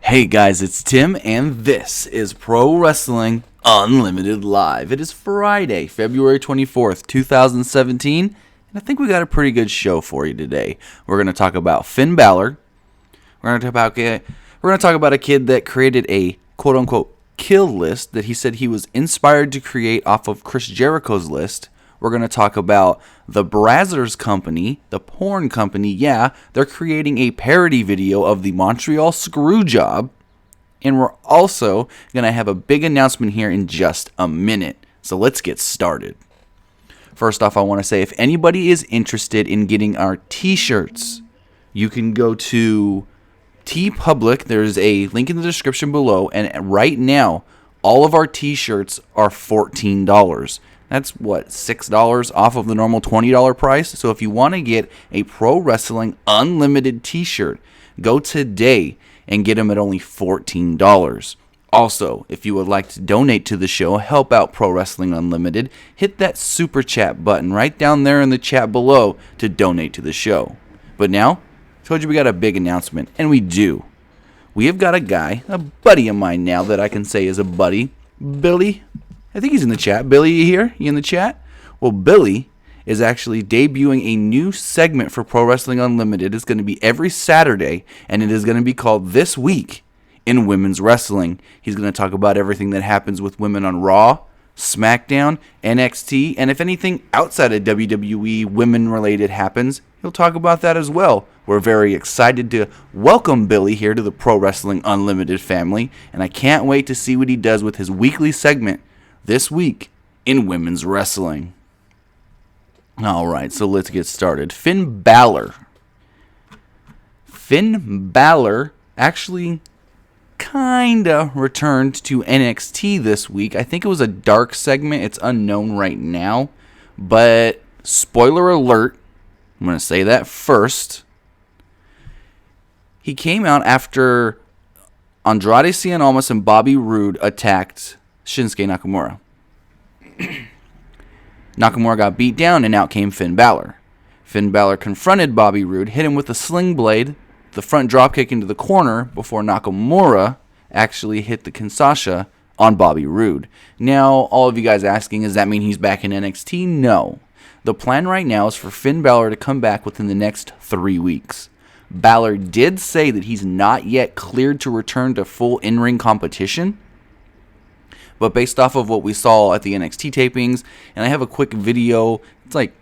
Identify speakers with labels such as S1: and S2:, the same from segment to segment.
S1: Hey guys, it's Tim, and this is Pro Wrestling Unlimited Live. It is Friday, February 24th, 2017, and I think we got a pretty good show for you today. We're going to talk about Finn Balor. We're going to talk about a kid that created a quote-unquote kill list that he said he was inspired to create off of Chris Jericho's list. We're going to talk about the Brazzers company, the porn company. Yeah, they're creating a parody video of the Montreal Screwjob. And we're also going to have a big announcement here in just a minute. So let's get started. First off, I want to say if anybody is interested in getting our t-shirts, you can go to TeePublic. There's a link in the description below. And right now, all of our t-shirts are $14. That's $6 off of the normal $20 price. So if you want to get a Pro Wrestling Unlimited t-shirt, go today and get them at only $14. Also, if you would like to donate to the show, help out Pro Wrestling Unlimited, hit that super chat button right down there in the chat below to donate to the show. But now, I told you we got a big announcement, and we do. We have got a guy, a buddy of mine now that I can say is a buddy, Billy. I think he's in the chat. Billy, you here? You in the chat? Well, Billy is actually debuting a new segment for Pro Wrestling Unlimited. It's going to be every Saturday, and it is going to be called This Week in Women's Wrestling. He's going to talk about everything that happens with women on Raw, SmackDown, NXT, and if anything outside of WWE women-related happens, he'll talk about that as well. We're very excited to welcome Billy here to the Pro Wrestling Unlimited family, and I can't wait to see what he does with his weekly segment, This Week in Women's Wrestling. Alright, so let's get started. Finn Balor. Finn Balor actually kinda returned to NXT this week. I think it was a dark segment. It's unknown right now. But, spoiler alert, I'm going to say that first. He came out after Andrade Cien Almas and Bobby Roode attacked Shinsuke Nakamura. Nakamura got beat down, and out came Finn Balor. Finn Balor confronted Bobby Roode, hit him with a sling blade, the front dropkick into the corner, before Nakamura actually hit the Kinshasa on Bobby Roode. Now, all of you guys asking, does that mean he's back in NXT? No. The plan right now is for Finn Balor to come back within the next 3 weeks. Balor did say that he's not yet cleared to return to full in-ring competition, but based off of what we saw at the NXT tapings, and I have a quick video, it's like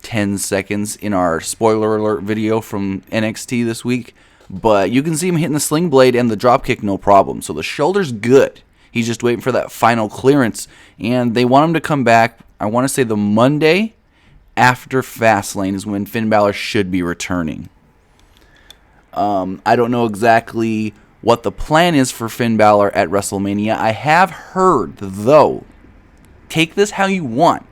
S1: 10 seconds in our spoiler alert video from NXT this week, but you can see him hitting the sling blade and the dropkick no problem, so the shoulder's good. He's just waiting for that final clearance, and they want him to come back, I want to say the Monday after Fastlane is when Finn Balor should be returning. I don't know exactly what the plan is for Finn Balor at WrestleMania. I have heard, though, take this how you want,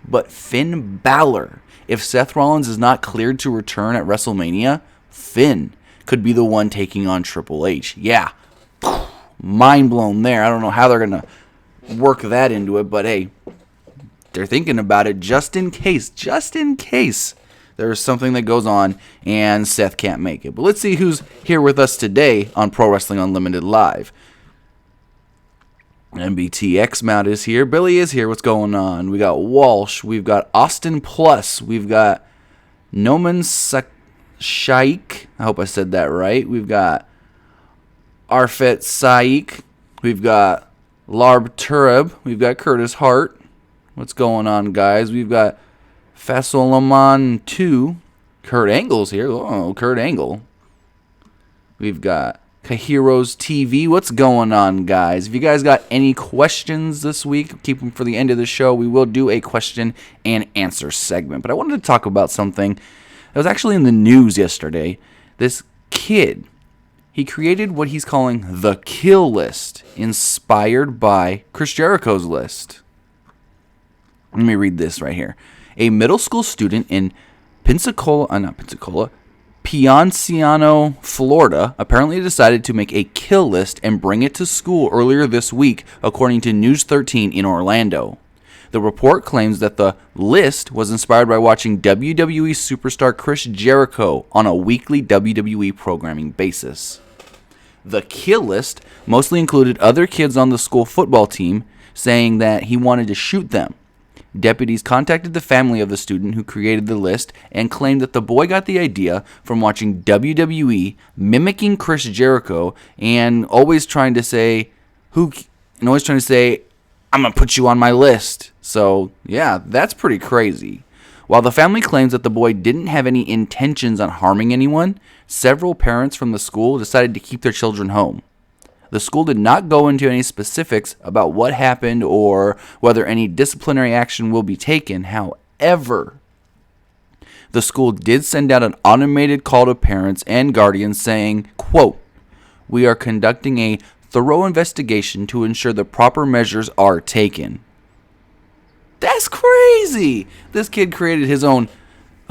S1: but Finn Balor, if Seth Rollins is not cleared to return at WrestleMania, Finn could be the one taking on Triple H. Yeah, mind blown there. I don't know how they're going to work that into it, but hey, they're thinking about it just in case there's something that goes on and Seth can't make it. But let's see who's here with us today on Pro Wrestling Unlimited Live. MBTX Mount is here. Billy is here. What's going on? We got Walsh. We've got Austin Plus. We've got Noman Shaik. I hope I said that right. We've got Arfet Saik. We've got Larb Tureb. We've got Curtis Hart. What's going on, guys? We've got Fasolaman 2. Kurt Angle's here. Oh, Kurt Angle. We've got Kahiro's TV. What's going on, guys? If you guys got any questions this week, keep them for the end of the show. We will do a question and answer segment. But I wanted to talk about something that was actually in the news yesterday. This kid, he created what he's calling the kill list, inspired by Chris Jericho's list. Let me read this right here. A middle school student in Pianciano, Florida, apparently decided to make a kill list and bring it to school earlier this week, according to News 13 in Orlando. The report claims that the list was inspired by watching WWE superstar Chris Jericho on a weekly WWE programming basis. The kill list mostly included other kids on the school football team, saying that he wanted to shoot them. Deputies contacted the family of the student who created the list and claimed that the boy got the idea from watching WWE, mimicking Chris Jericho, and always trying to say, I'm going to put you on my list. So, yeah, that's pretty crazy. While the family claims that the boy didn't have any intentions on harming anyone, several parents from the school decided to keep their children home. The school did not go into any specifics about what happened or whether any disciplinary action will be taken. However, the school did send out an automated call to parents and guardians saying, quote, "We are conducting a thorough investigation to ensure the proper measures are taken." That's crazy. This kid created his own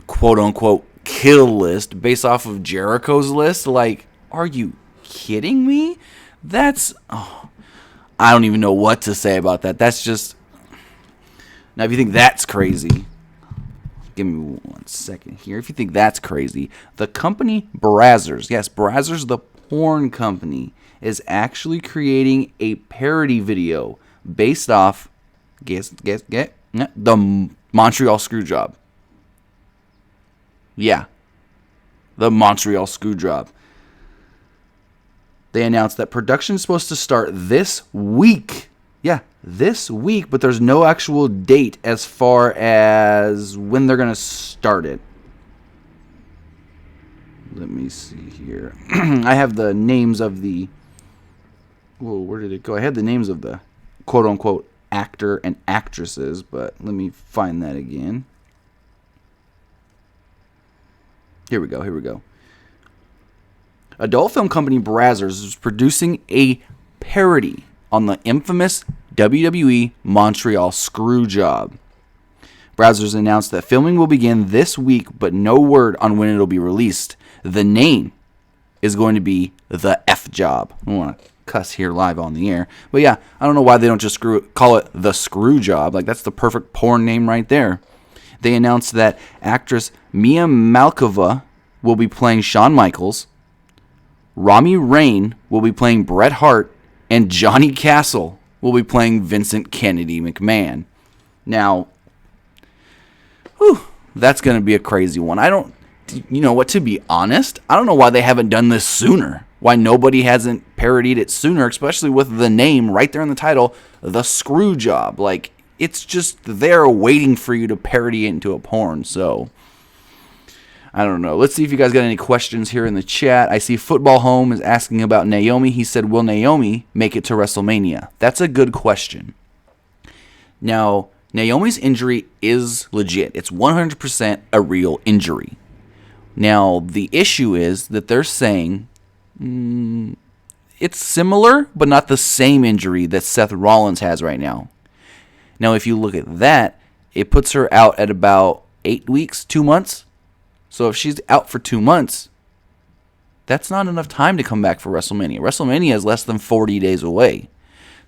S1: quote-unquote kill list based off of Jericho's list. Like, are you kidding me? I don't even know what to say about that. That's just... Now, if you think that's crazy, give me 1 second here. If you think that's crazy, the company Brazzers, yes, Brazzers, the porn company, is actually creating a parody video based off, the Montreal Screwjob. Yeah, the Montreal Screwjob. They announced that production is supposed to start this week. Yeah, this week, but there's no actual date as far as when they're going to start it. Let me see here. I have the names of the... Whoa, where did it go? I had the names of the quote-unquote actor and actresses, but let me find that again. Here we go. Adult film company Brazzers is producing a parody on the infamous WWE Montreal Screwjob. Brazzers announced that filming will begin this week, but no word on when it'll be released. The name is going to be The F Job. I don't want to cuss here live on the air, but yeah, I don't know why they don't just call it The Screwjob. Like, that's the perfect porn name right there. They announced that actress Mia Malkova will be playing Shawn Michaels, Rami Rain will be playing Bret Hart, and Johnny Castle will be playing Vincent Kennedy McMahon. Now, that's going to be a crazy one. To be honest, I don't know why they haven't done this sooner. Why nobody hasn't parodied it sooner, especially with the name right there in the title, The Screwjob. Like, it's just there waiting for you to parody it into a porn, so... I don't know. Let's see if you guys got any questions here in the chat. I see Football Home is asking about Naomi. He said, will Naomi make it to WrestleMania? That's a good question. Now, Naomi's injury is legit. It's 100% a real injury. Now, the issue is that they're saying it's similar, but not the same injury that Seth Rollins has right now. Now, if you look at that, it puts her out at about 8 weeks, 2 months. So if she's out for 2 months, that's not enough time to come back for WrestleMania. WrestleMania is less than 40 days away.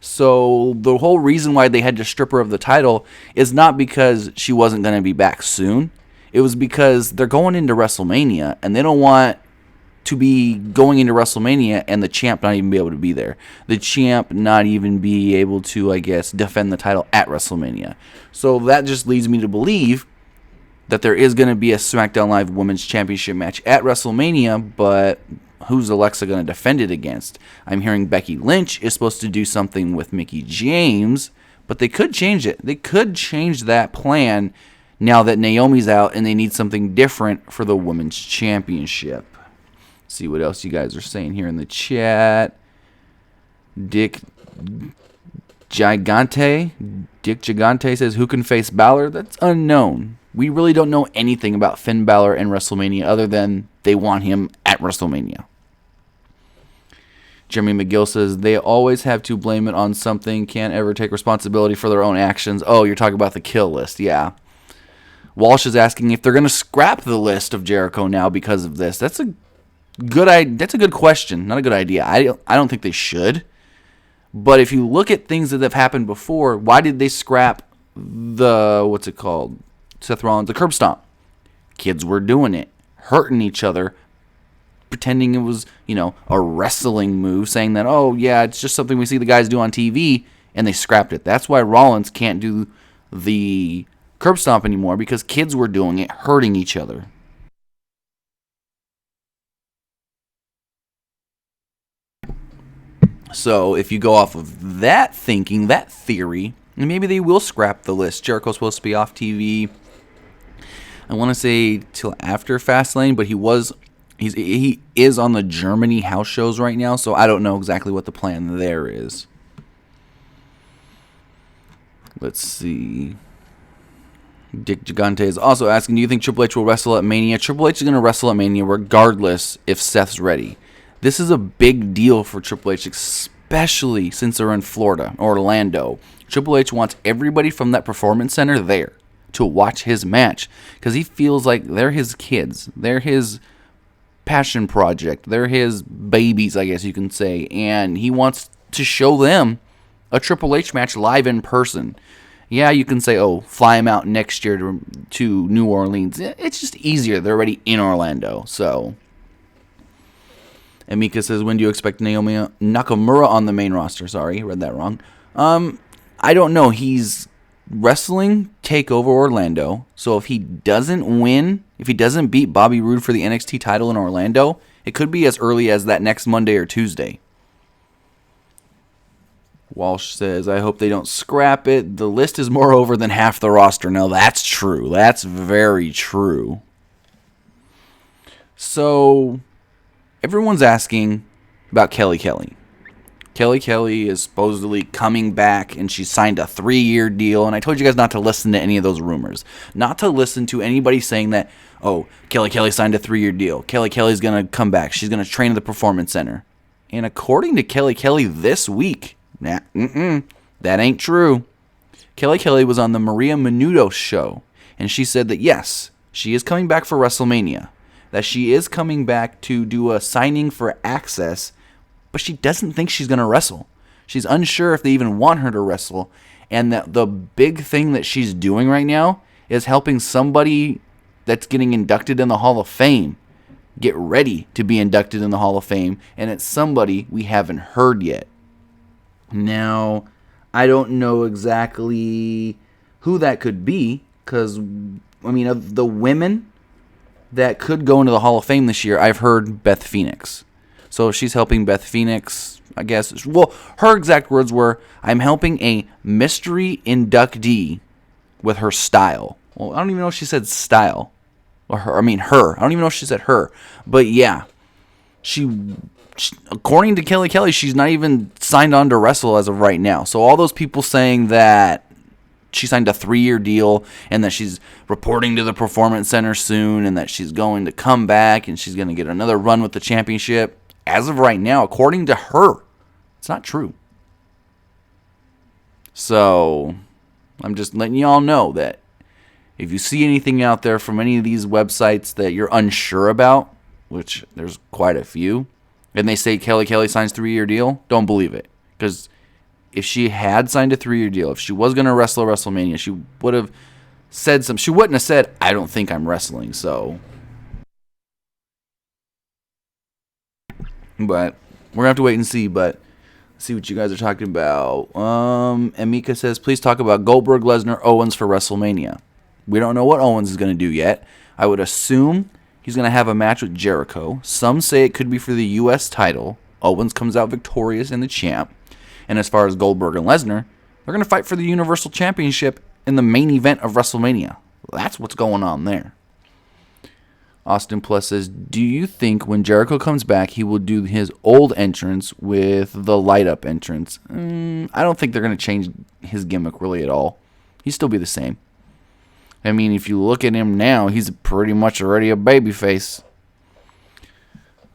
S1: So the whole reason why they had to strip her of the title is not because she wasn't going to be back soon. It was because they're going into WrestleMania, and they don't want to be going into WrestleMania and the champ not even be able to be there. The champ not even be able to, I guess, defend the title at WrestleMania. So that just leads me to believe that there is going to be a SmackDown Live Women's Championship match at WrestleMania, but who's Alexa going to defend it against? I'm hearing Becky Lynch is supposed to do something with Mickie James, but they could change it. They could change that plan now that Naomi's out and they need something different for the Women's Championship. Let's see what else you guys are saying here in the chat. Dick Gigante says, who can face Balor? That's unknown. We really don't know anything about Finn Balor and WrestleMania other than they want him at WrestleMania. Jeremy McGill says, they always have to blame it on something, can't ever take responsibility for their own actions. Oh, you're talking about the kill list, yeah. Walsh is asking if they're going to scrap the list of Jericho now because of this. That's a good question, not a good idea. I don't think they should. But if you look at things that have happened before, why did they scrap Seth Rollins, the curb stomp? Kids were doing it, hurting each other, pretending it was, a wrestling move, saying that, oh, yeah, it's just something we see the guys do on TV, and they scrapped it. That's why Rollins can't do the curb stomp anymore, because kids were doing it, hurting each other. So if you go off of that thinking, that theory, maybe they will scrap the list. Jericho's supposed to be off TV, I want to say till after Fastlane, but he is on the Germany house shows right now, so I don't know exactly what the plan there is. Let's see. Dick Gigante is also asking, do you think Triple H will wrestle at Mania? Triple H is going to wrestle at Mania regardless if Seth's ready. This is a big deal for Triple H, especially since they're in Florida, Orlando. Triple H wants everybody from that performance center there to watch his match, because he feels like they're his kids. They're his passion project. They're his babies, I guess you can say. And he wants to show them a Triple H match live in person. Yeah, you can say, oh, fly him out next year to New Orleans. It's just easier. They're already in Orlando. So, and Mika says, when do you expect Naomi Nakamura on the main roster? Sorry, read that wrong. I don't know. He's wrestling TakeOver Orlando. So if he doesn't win, if he doesn't beat Bobby Roode for the NXT title in Orlando, it could be as early as that next Monday or Tuesday. Walsh says, I hope they don't scrap it. The list is more over than half the roster. Now, that's true. That's very true. So, everyone's asking about Kelly Kelly. Kelly Kelly is supposedly coming back, and she signed a 3-year deal. And I told you guys not to listen to any of those rumors. Not to listen to anybody saying that, oh, Kelly Kelly signed a 3-year deal. Kelly Kelly's going to come back. She's going to train at the Performance Center. And according to Kelly Kelly this week, that ain't true. Kelly Kelly was on the Maria Menounos show, and she said that yes, she is coming back for WrestleMania, that she is coming back to do a signing for Access, but she doesn't think she's going to wrestle. She's unsure if they even want her to wrestle, and that the big thing that she's doing right now is helping somebody that's getting inducted in the Hall of Fame get ready to be inducted in the Hall of Fame, and it's somebody we haven't heard yet. Now, I don't know exactly who that could be, because, of the women that could go into the Hall of Fame this year, I've heard Beth Phoenix. So she's helping Beth Phoenix, I guess. Well, her exact words were, I'm helping a mystery inductee with her style. Well, I don't even know if she said style. Or her. Her. I don't even know if she said her. But yeah, she according to Kelly Kelly, she's not even signed on to wrestle as of right now. So all those people saying that she signed a 3-year deal and that she's reporting to the Performance Center soon and that she's going to come back and she's going to get another run with the championship, as of right now, according to her, it's not true. So I'm just letting y'all know that if you see anything out there from any of these websites that you're unsure about, which there's quite a few, and they say Kelly Kelly signs a 3-year deal, don't believe it. Because if she had signed a 3-year deal, if she was going to wrestle at WrestleMania, she would have said something. She wouldn't have said, I don't think I'm wrestling. So, but we're going to have to wait and see. But see what you guys are talking about. Amika says, please talk about Goldberg, Lesnar, Owens for WrestleMania. We don't know what Owens is going to do yet. I would assume he's going to have a match with Jericho. Some say it could be for the U.S. title. Owens comes out victorious in the champ. And as far as Goldberg and Lesnar, they're going to fight for the Universal Championship in the main event of WrestleMania. That's what's going on there. Austin Plus says, do you think when Jericho comes back, he will do his old entrance with the light-up entrance? I don't think they're going to change his gimmick really at all. He'll still be the same. I mean, if you look at him now, he's pretty much already a babyface.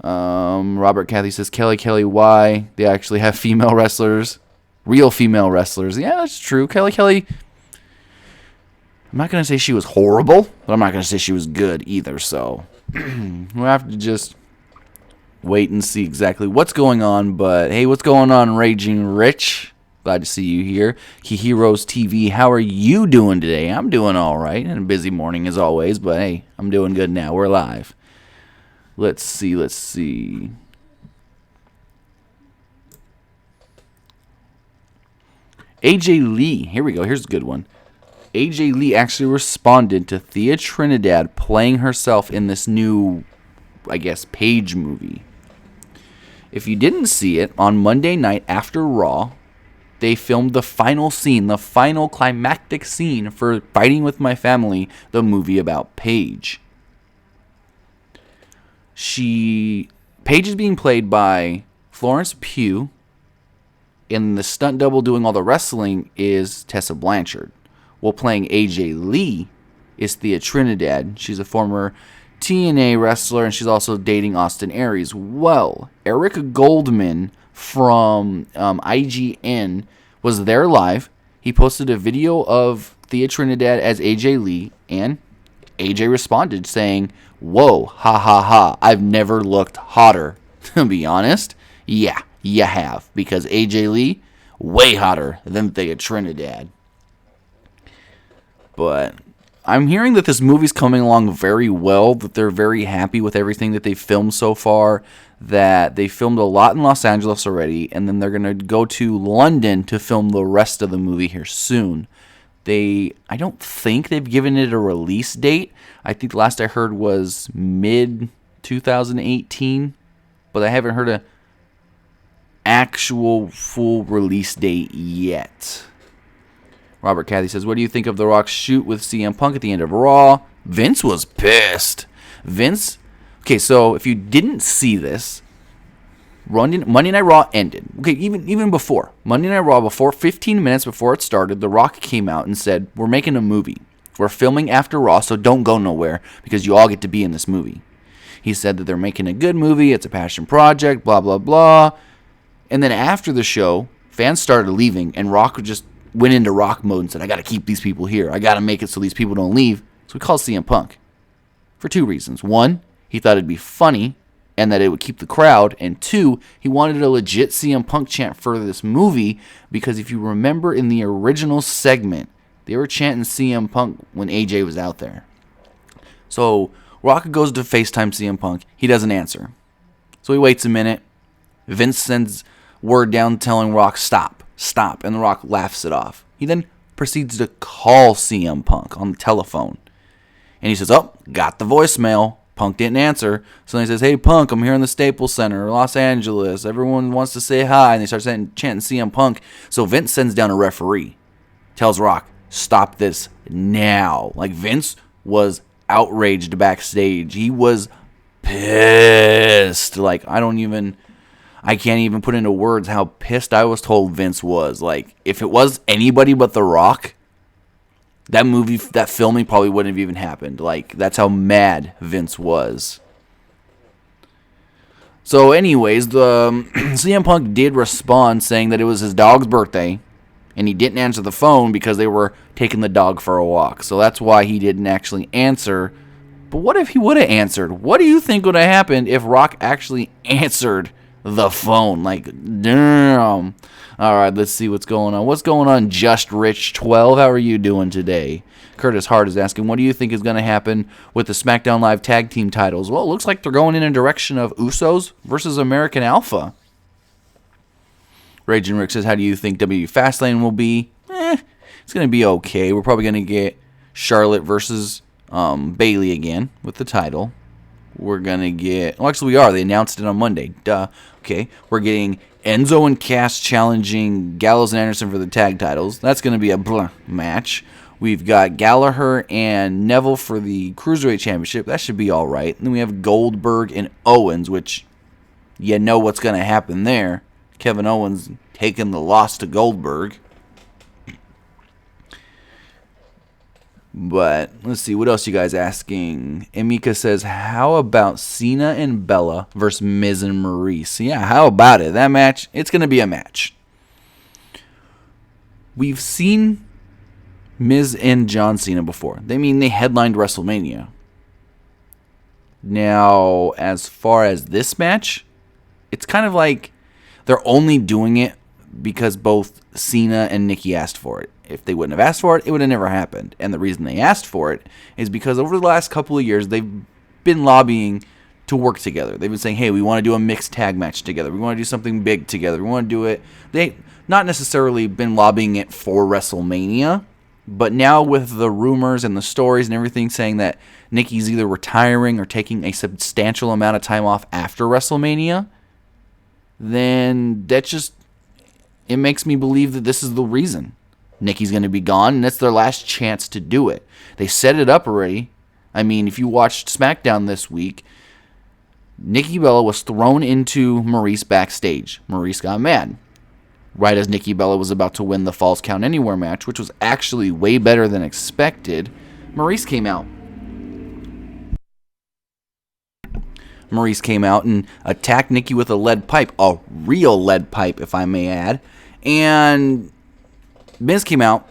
S1: Robert Cathy says, Kelly, why? They actually have female wrestlers. Real female wrestlers. Yeah, that's true. Kelly, I'm not going to say she was horrible, but I'm not going to say she was good either. So we'll have to just wait and see exactly what's going on. But hey, what's going on, Raging Rich? Glad to see you here. Heroes TV, how are you doing today? I'm doing all right. And a busy morning as always, but hey, I'm doing good now. We're live. Let's see. AJ Lee. Here we go. Here's a good one. AJ Lee actually responded to Thea Trinidad playing herself in this new, I guess, Paige movie. If you didn't see it, on Monday night after Raw, they filmed the final scene, the final climactic scene for Fighting With My Family, the movie about Paige. Paige is being played by Florence Pugh, and the stunt double doing all the wrestling is Tessa Blanchard. While playing AJ Lee is Thea Trinidad. She's a former TNA wrestler, and she's also dating Austin Aries. Well, Eric Goldman from IGN was there live. He posted a video of Thea Trinidad as AJ Lee, and AJ responded saying, "Whoa, ha ha ha, I've never looked hotter." To be honest, yeah, you have, because AJ Lee, way hotter than Thea Trinidad. But I'm hearing that this movie's coming along very well, that they're very happy with everything that they've filmed so far, that they filmed a lot in Los Angeles already, and then they're going to go to London to film the rest of the movie here soon. I don't think they've given it a release date. I think the last I heard was mid-2018, but I haven't heard an actual full release date yet. Robert Cathy says, what do you think of The Rock's shoot with CM Punk at the end of Raw? Vince was pissed. Okay, so if you didn't see this, Monday Night Raw ended. Okay, even before. Monday Night Raw, 15 minutes before it started, The Rock came out and said, we're making a movie. We're filming after Raw, so don't go nowhere because you all get to be in this movie. He said that they're making a good movie, it's a passion project, blah, blah, blah. And then after the show, fans started leaving, and Rock just went into Rock mode and said, I got to keep these people here. I got to make it so these people don't leave. So he called CM Punk for two reasons. One, he thought it'd be funny and that it would keep the crowd. And two, he wanted a legit CM Punk chant for this movie because if you remember in the original segment, they were chanting CM Punk when AJ was out there. So Rock goes to FaceTime CM Punk. He doesn't answer. So he waits a minute. Vince sends word down telling Rock, stop. And The Rock laughs it off. He then proceeds to call CM Punk on the telephone. And he says, oh, got the voicemail. Punk didn't answer. So then he says, hey, Punk, I'm here in the Staples Center, Los Angeles. Everyone wants to say hi. And they start chanting CM Punk. So Vince sends down a referee. Tells Rock, stop this now. Like, Vince was outraged backstage. He was pissed. Like, I can't even put into words how pissed I was told Vince was. Like, if it was anybody but The Rock, that filming probably wouldn't have even happened. Like, that's how mad Vince was. So anyways, the CM Punk did respond saying that it was his dog's birthday, and he didn't answer the phone because they were taking the dog for a walk. So that's why he didn't actually answer. But what if he would have answered? What do you think would have happened if Rock actually answered the phone? Like, damn. All right, let's see what's going on. What's going on, Just Rich 12? How are you doing today? Curtis Hart is asking, what do you think is going to happen with the SmackDown Live tag team titles? Well, it looks like they're going in a direction of Usos versus American Alpha. Raging Rick says, how do you think WWE Fastlane will be? It's going to be okay. We're probably going to get Charlotte versus Bayley again with the title. We're going to get... Well, actually, we are. They announced it on Monday. Duh. Okay. We're getting Enzo and Cass challenging Gallows and Anderson for the tag titles. That's going to be a match. We've got Gallagher and Neville for the Cruiserweight Championship. That should be all right. And then we have Goldberg and Owens, which you know what's going to happen there. Kevin Owens taking the loss to Goldberg. But let's see, what else you guys asking? Emika says, how about Cena and Bella versus Miz and Maurice? Yeah, how about it? That match, it's going to be a match. We've seen Miz and John Cena before. They headlined WrestleMania. Now, as far as this match, it's kind of like they're only doing it because both Cena and Nikki asked for it. If they wouldn't have asked for it, it would have never happened. And the reason they asked for it is because over the last couple of years, they've been lobbying to work together. They've been saying, hey, we want to do a mixed tag match together. We want to do something big together. We want to do it. They not necessarily been lobbying it for WrestleMania, but now with the rumors and the stories and everything saying that Nikki's either retiring or taking a substantial amount of time off after WrestleMania, then it makes me believe that this is the reason. Nikki's going to be gone, and that's their last chance to do it. They set it up already. I mean, if you watched SmackDown this week, Nikki Bella was thrown into Maurice backstage. Maurice got mad. Right as Nikki Bella was about to win the Falls Count Anywhere match, which was actually way better than expected, Maurice came out. Maurice came out and attacked Nikki with a lead pipe. A real lead pipe, if I may add. And Miz came out,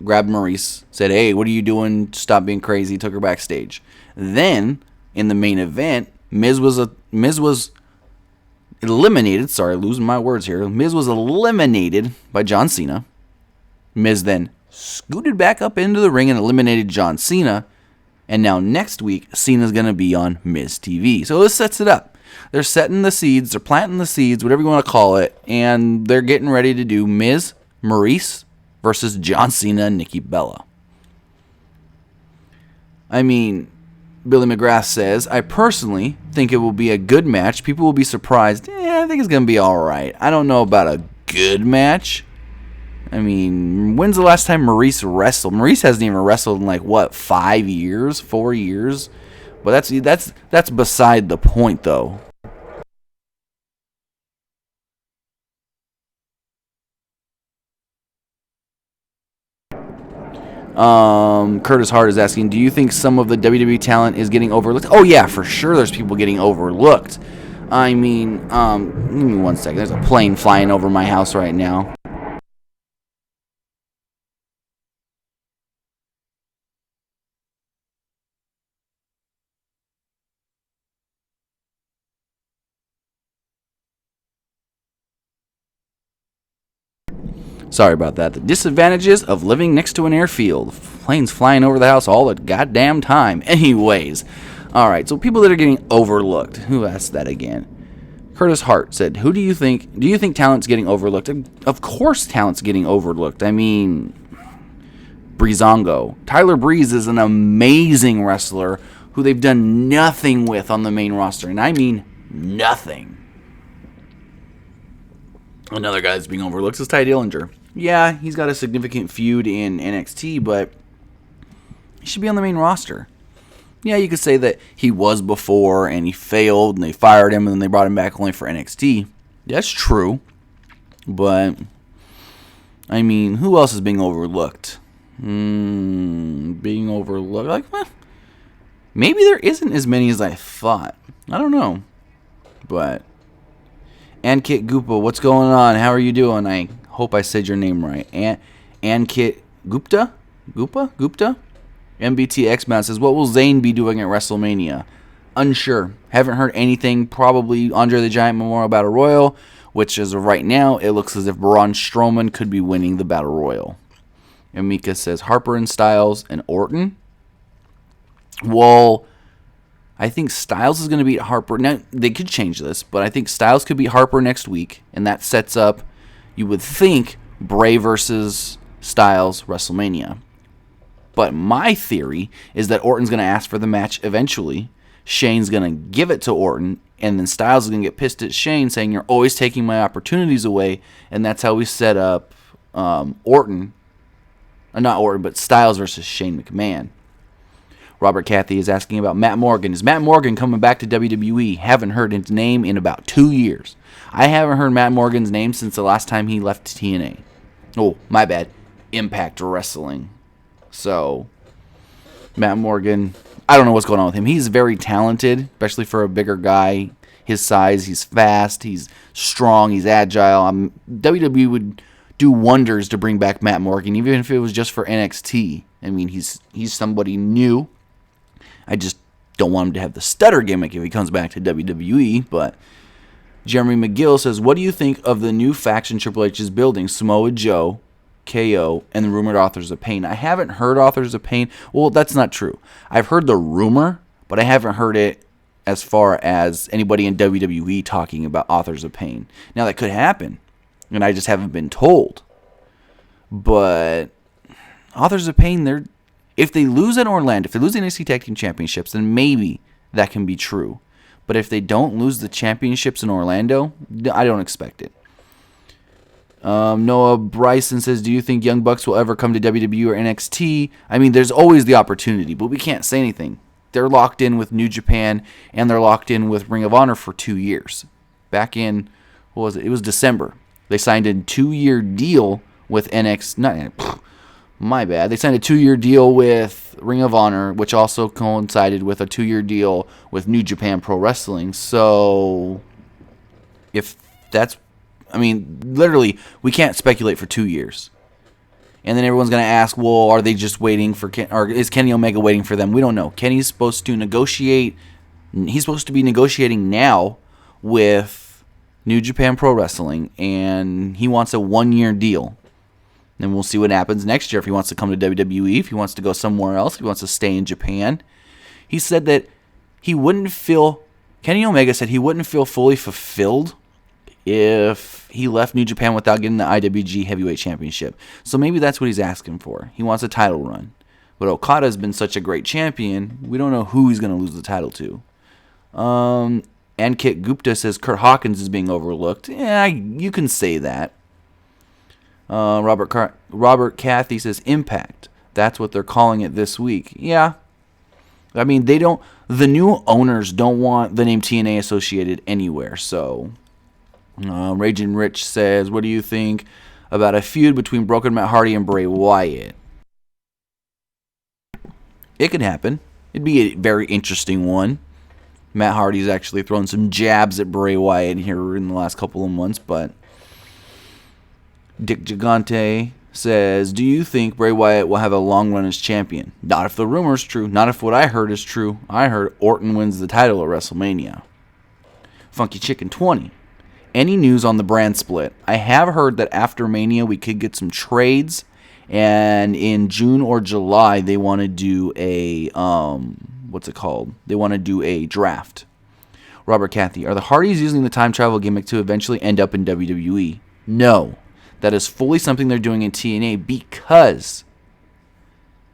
S1: grabbed Maurice, said, hey, what are you doing? Stop being crazy. Took her backstage. Then, in the main event, Miz was eliminated. Sorry, losing my words here. Miz was eliminated by John Cena. Miz then scooted back up into the ring and eliminated John Cena. And now next week, Cena's going to be on Miz TV. So this sets it up. They're setting the seeds. They're planting the seeds, whatever you want to call it. And they're getting ready to do Miz, Maurice versus John Cena and Nikki Bella. I mean, Billy McGrath says, I personally think it will be a good match. People will be surprised. I think it's going to be all right. I don't know about a good match. I mean, when's the last time Maurice wrestled? Maurice hasn't even wrestled in 5 years, 4 years. But that's beside the point, though. Curtis Hart is asking, do you think some of the WWE talent is getting overlooked? Oh yeah, for sure there's people getting overlooked. I mean, give me 1 second. There's a plane flying over my house right now. Sorry about that. The disadvantages of living next to an airfield. Planes flying over the house all the goddamn time. Anyways. Alright, so people that are getting overlooked. Who asked that again? Curtis Hart said, do you think talent's getting overlooked? Of course talent's getting overlooked. I mean, Breezango. Tyler Breeze is an amazing wrestler who they've done nothing with on the main roster. And I mean nothing. Another guy that's being overlooked is Ty Dillinger. Yeah, he's got a significant feud in NXT, but he should be on the main roster. Yeah, you could say that he was before and he failed and they fired him and then they brought him back only for NXT. That's true. But, I mean, who else is being overlooked? Being overlooked? Maybe there isn't as many as I thought. I don't know. But, Ankit Gupta, what's going on? How are you doing? I hope I said your name right. Ankit Gupta? Gupta? MBT X-Man says, what will Zayn be doing at WrestleMania? Unsure. Haven't heard anything. Probably Andre the Giant Memorial Battle Royal, which as of right now, it looks as if Braun Strowman could be winning the Battle Royal. And Mika says, Harper and Styles and Orton? Well, I think Styles is going to beat Harper. Now, they could change this, but I think Styles could beat Harper next week, and that sets up, you would think, Bray versus Styles WrestleMania. But my theory is that Orton's going to ask for the match eventually. Shane's going to give it to Orton, and then Styles is going to get pissed at Shane, saying, you're always taking my opportunities away, and that's how we set up Orton. Not Orton, but Styles versus Shane McMahon. Robert Cathy is asking about Matt Morgan. Is Matt Morgan coming back to WWE? Haven't heard his name in about 2 years. I haven't heard Matt Morgan's name since the last time he left TNA. Oh, my bad. Impact Wrestling. So, Matt Morgan, I don't know what's going on with him. He's very talented, especially for a bigger guy. His size, he's fast, he's strong, he's agile. WWE would do wonders to bring back Matt Morgan, even if it was just for NXT. I mean, he's somebody new. I just don't want him to have the stutter gimmick if he comes back to WWE. But Jeremy McGill says, what do you think of the new faction Triple H is building? Samoa Joe, KO, and the rumored Authors of Pain. I haven't heard Authors of Pain. Well, that's not true. I've heard the rumor, but I haven't heard it as far as anybody in WWE talking about Authors of Pain. Now, that could happen, and I just haven't been told. But Authors of Pain, if they lose in Orlando, if they lose the NXT Tag Team Championships, then maybe that can be true. But if they don't lose the championships in Orlando, I don't expect it. Noah Bryson says, do you think Young Bucks will ever come to WWE or NXT? I mean, there's always the opportunity, but we can't say anything. They're locked in with New Japan, and they're locked in with Ring of Honor for 2 years. Back in, what was it? It was December. They signed a 2-year deal with NXT. My bad. They signed a 2-year deal with Ring of Honor, which also coincided with a 2-year deal with New Japan Pro Wrestling. So, if that's, I mean, literally, we can't speculate for 2 years. And then everyone's going to ask, well, are they just waiting for, or is Kenny Omega waiting for them? We don't know. Kenny's supposed to negotiate. He's supposed to be negotiating now with New Japan Pro Wrestling, and he wants a 1-year deal. And we'll see what happens next year if he wants to come to WWE, if he wants to go somewhere else, if he wants to stay in Japan. He said that Kenny Omega said he wouldn't feel fully fulfilled if he left New Japan without getting the IWG Heavyweight Championship. So maybe that's what he's asking for. He wants a title run. But Okada's been such a great champion, we don't know who he's going to lose the title to. Ankit Gupta says Kurt Hawkins is being overlooked. Yeah, you can say that. Robert Cathy says Impact. That's what they're calling it this week. Yeah. I mean, the new owners don't want the name TNA associated anywhere, so... Raging Rich says, what do you think about a feud between Broken Matt Hardy and Bray Wyatt? It could happen. It'd be a very interesting one. Matt Hardy's actually thrown some jabs at Bray Wyatt here in the last couple of months, but Dick Gigante says, do you think Bray Wyatt will have a long run as champion? Not if the rumor's true. Not if what I heard is true. I heard Orton wins the title at WrestleMania. Funky Chicken 20. Any news on the brand split? I have heard that after Mania we could get some trades, and in June or July they want to do a what's it called? They want to do a draft. Robert Cathy, are the Hardys using the time travel gimmick to eventually end up in WWE? No, that is fully something they're doing in TNA because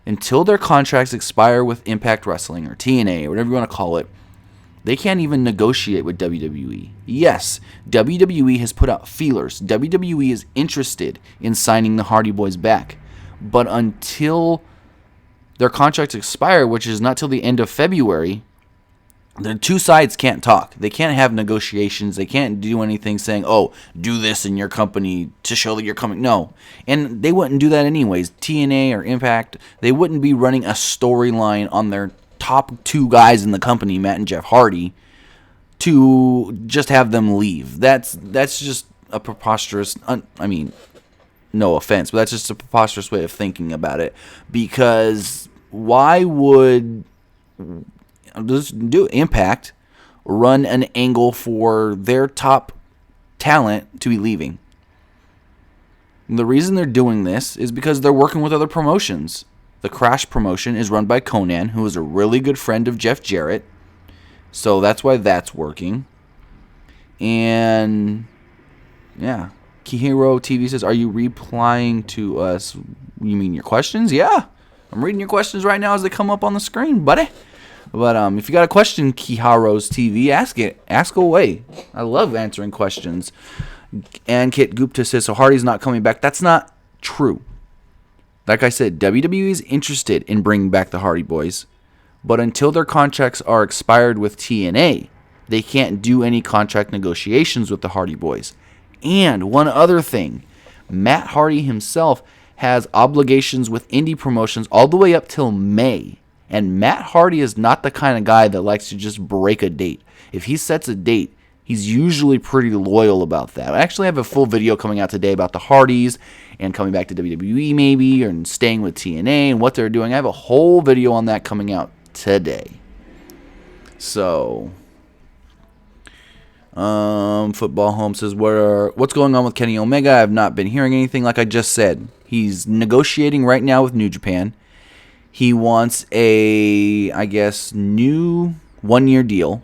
S1: until their contracts expire with Impact Wrestling or TNA or whatever you want to call it, they can't even negotiate with WWE. Yes, WWE has put out feelers. WWE is interested in signing the Hardy Boys back. But until their contracts expire, which is not till the end of February, the two sides can't talk. They can't have negotiations. They can't do anything saying, oh, do this in your company to show that you're coming. No. And they wouldn't do that anyways. TNA or Impact, they wouldn't be running a storyline on their top 2 guys in the company, Matt and Jeff Hardy, to just have them leave. That's just a preposterous, I mean, no offense, but that's just a preposterous way of thinking about it. Because why would Impact run an angle for their top talent to be leaving? And the reason they're doing this is because they're working with other promotions. The Crash promotion is run by Conan, who is a really good friend of Jeff Jarrett. So that's why that's working. And, yeah. Kihiro TV says, are you replying to us? You mean your questions? Yeah. I'm reading your questions right now as they come up on the screen, buddy. But if you got a question, Kiharo's TV, ask it. Ask away. I love answering questions. And Kit Gupta says, so Hardy's not coming back. That's not true. Like I said, WWE is interested in bringing back the Hardy Boys, but until their contracts are expired with TNA, they can't do any contract negotiations with the Hardy Boys. And one other thing, Matt Hardy himself has obligations with indie promotions all the way up till May, and Matt Hardy is not the kind of guy that likes to just break a date. If he sets a date, he's usually pretty loyal about that. I actually have a full video coming out today about the Hardys and coming back to WWE maybe, or staying with TNA and what they're doing. I have a whole video on that coming out today. So, Football Home says, what's going on with Kenny Omega? I've not been hearing anything. Like I just said, he's negotiating right now with New Japan. He wants a, I guess, new 1-year deal.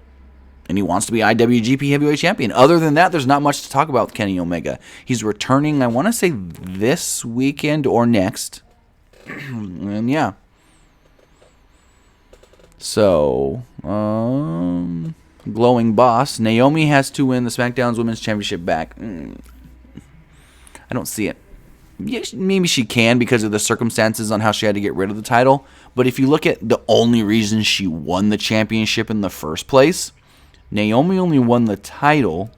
S1: And he wants to be IWGP Heavyweight Champion. Other than that, there's not much to talk about with Kenny Omega. He's returning, I want to say, this weekend or next. And yeah. So, Glowing Boss. Naomi has to win the SmackDown's Women's Championship back. I don't see it. Yeah, maybe she can because of the circumstances on how she had to get rid of the title. But if you look at the only reason she won the championship in the first place, Naomi only won the title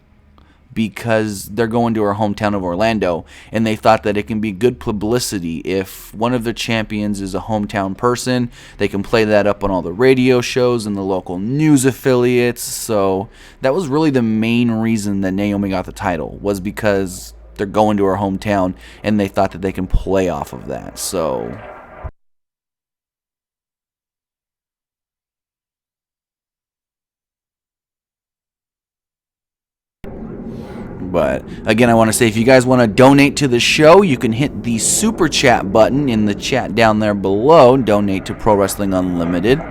S1: because they're going to her hometown of Orlando, and they thought that it can be good publicity if one of the champions is a hometown person. They can play that up on all the radio shows and the local news affiliates. So that was really the main reason that Naomi got the title, was because they're going to her hometown, and they thought that they can play off of that. So but again, I want to say, if you guys want to donate to the show, you can hit the super chat button in the chat down there below. Donate to Pro Wrestling Unlimited.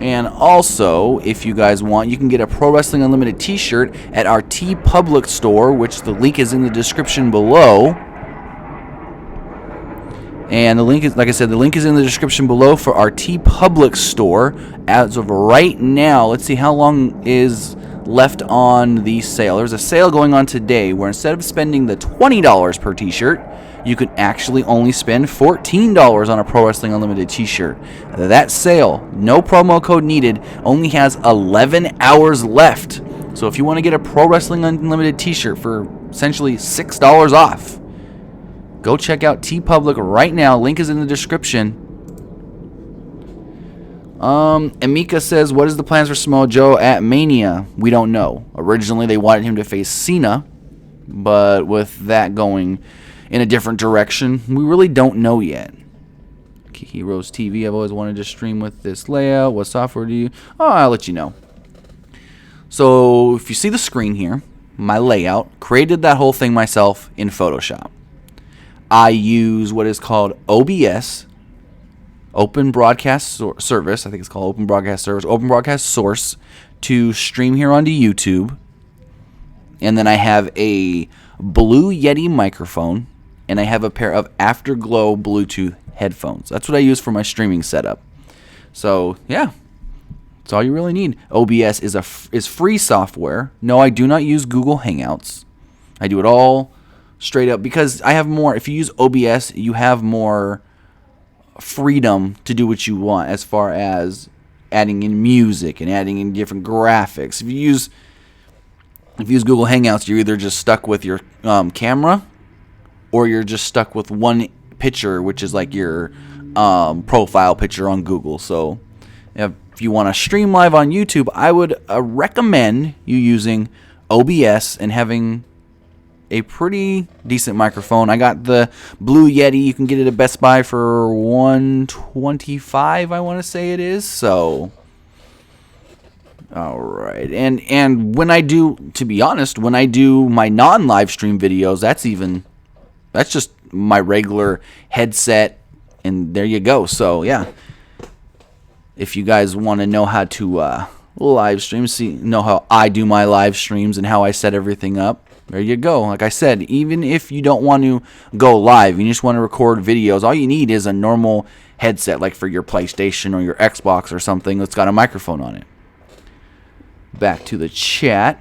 S1: And also, if you guys want, you can get a Pro Wrestling Unlimited t-shirt at our TeePublic store, which the link is in the description below. And the link is, like I said, the link is in the description below for our TeePublic store. As of right now, let's see how long is left on the sale. There's a sale going on today where instead of spending the $20 per t-shirt, you can actually only spend $14 on a Pro Wrestling Unlimited t-shirt. That sale, no promo code needed, only has 11 hours left. So if you want to get a Pro Wrestling Unlimited t-shirt for essentially $6 off, go check out TeePublic right now. Link is in the description. Emika says, what is the plans for Samoa Joe at Mania? We don't know. Originally, they wanted him to face Cena, but with that going in a different direction, we really don't know yet. Heroes TV, I've always wanted to stream with this layout. What software do you... Oh, I'll let you know. So, if you see the screen here, my layout, created that whole thing myself in Photoshop. I use what is called OBS, Open Broadcast Service. I think it's called Open Broadcast Service, Open Broadcast Source, to stream here onto YouTube. And then I have a Blue Yeti microphone, and I have a pair of Afterglow Bluetooth headphones. That's what I use for my streaming setup. So, yeah, that's all you really need. OBS is free software. No, I do not use Google Hangouts. I do it all straight up because I have more. If you use OBS, you have more freedom to do what you want as far as adding in music and adding in different graphics. If you use Google Hangouts, you're either just stuck with your camera, or you're just stuck with one picture, which is like your profile picture on Google. So if you want to stream live on YouTube, I would recommend you using OBS and having a pretty decent microphone. I got the Blue Yeti. You can get it at Best Buy for $125, I want to say it is. So, all right. And when I do, to be honest, when I do my non-live stream videos, that's just my regular headset, and there you go. So, yeah. If you guys want to know how to live stream, know how I do my live streams and how I set everything up, there you go. Like I said, even if you don't want to go live, you just want to record videos, all you need is a normal headset, like for your PlayStation or your Xbox or something that's got a microphone on it. Back to the chat.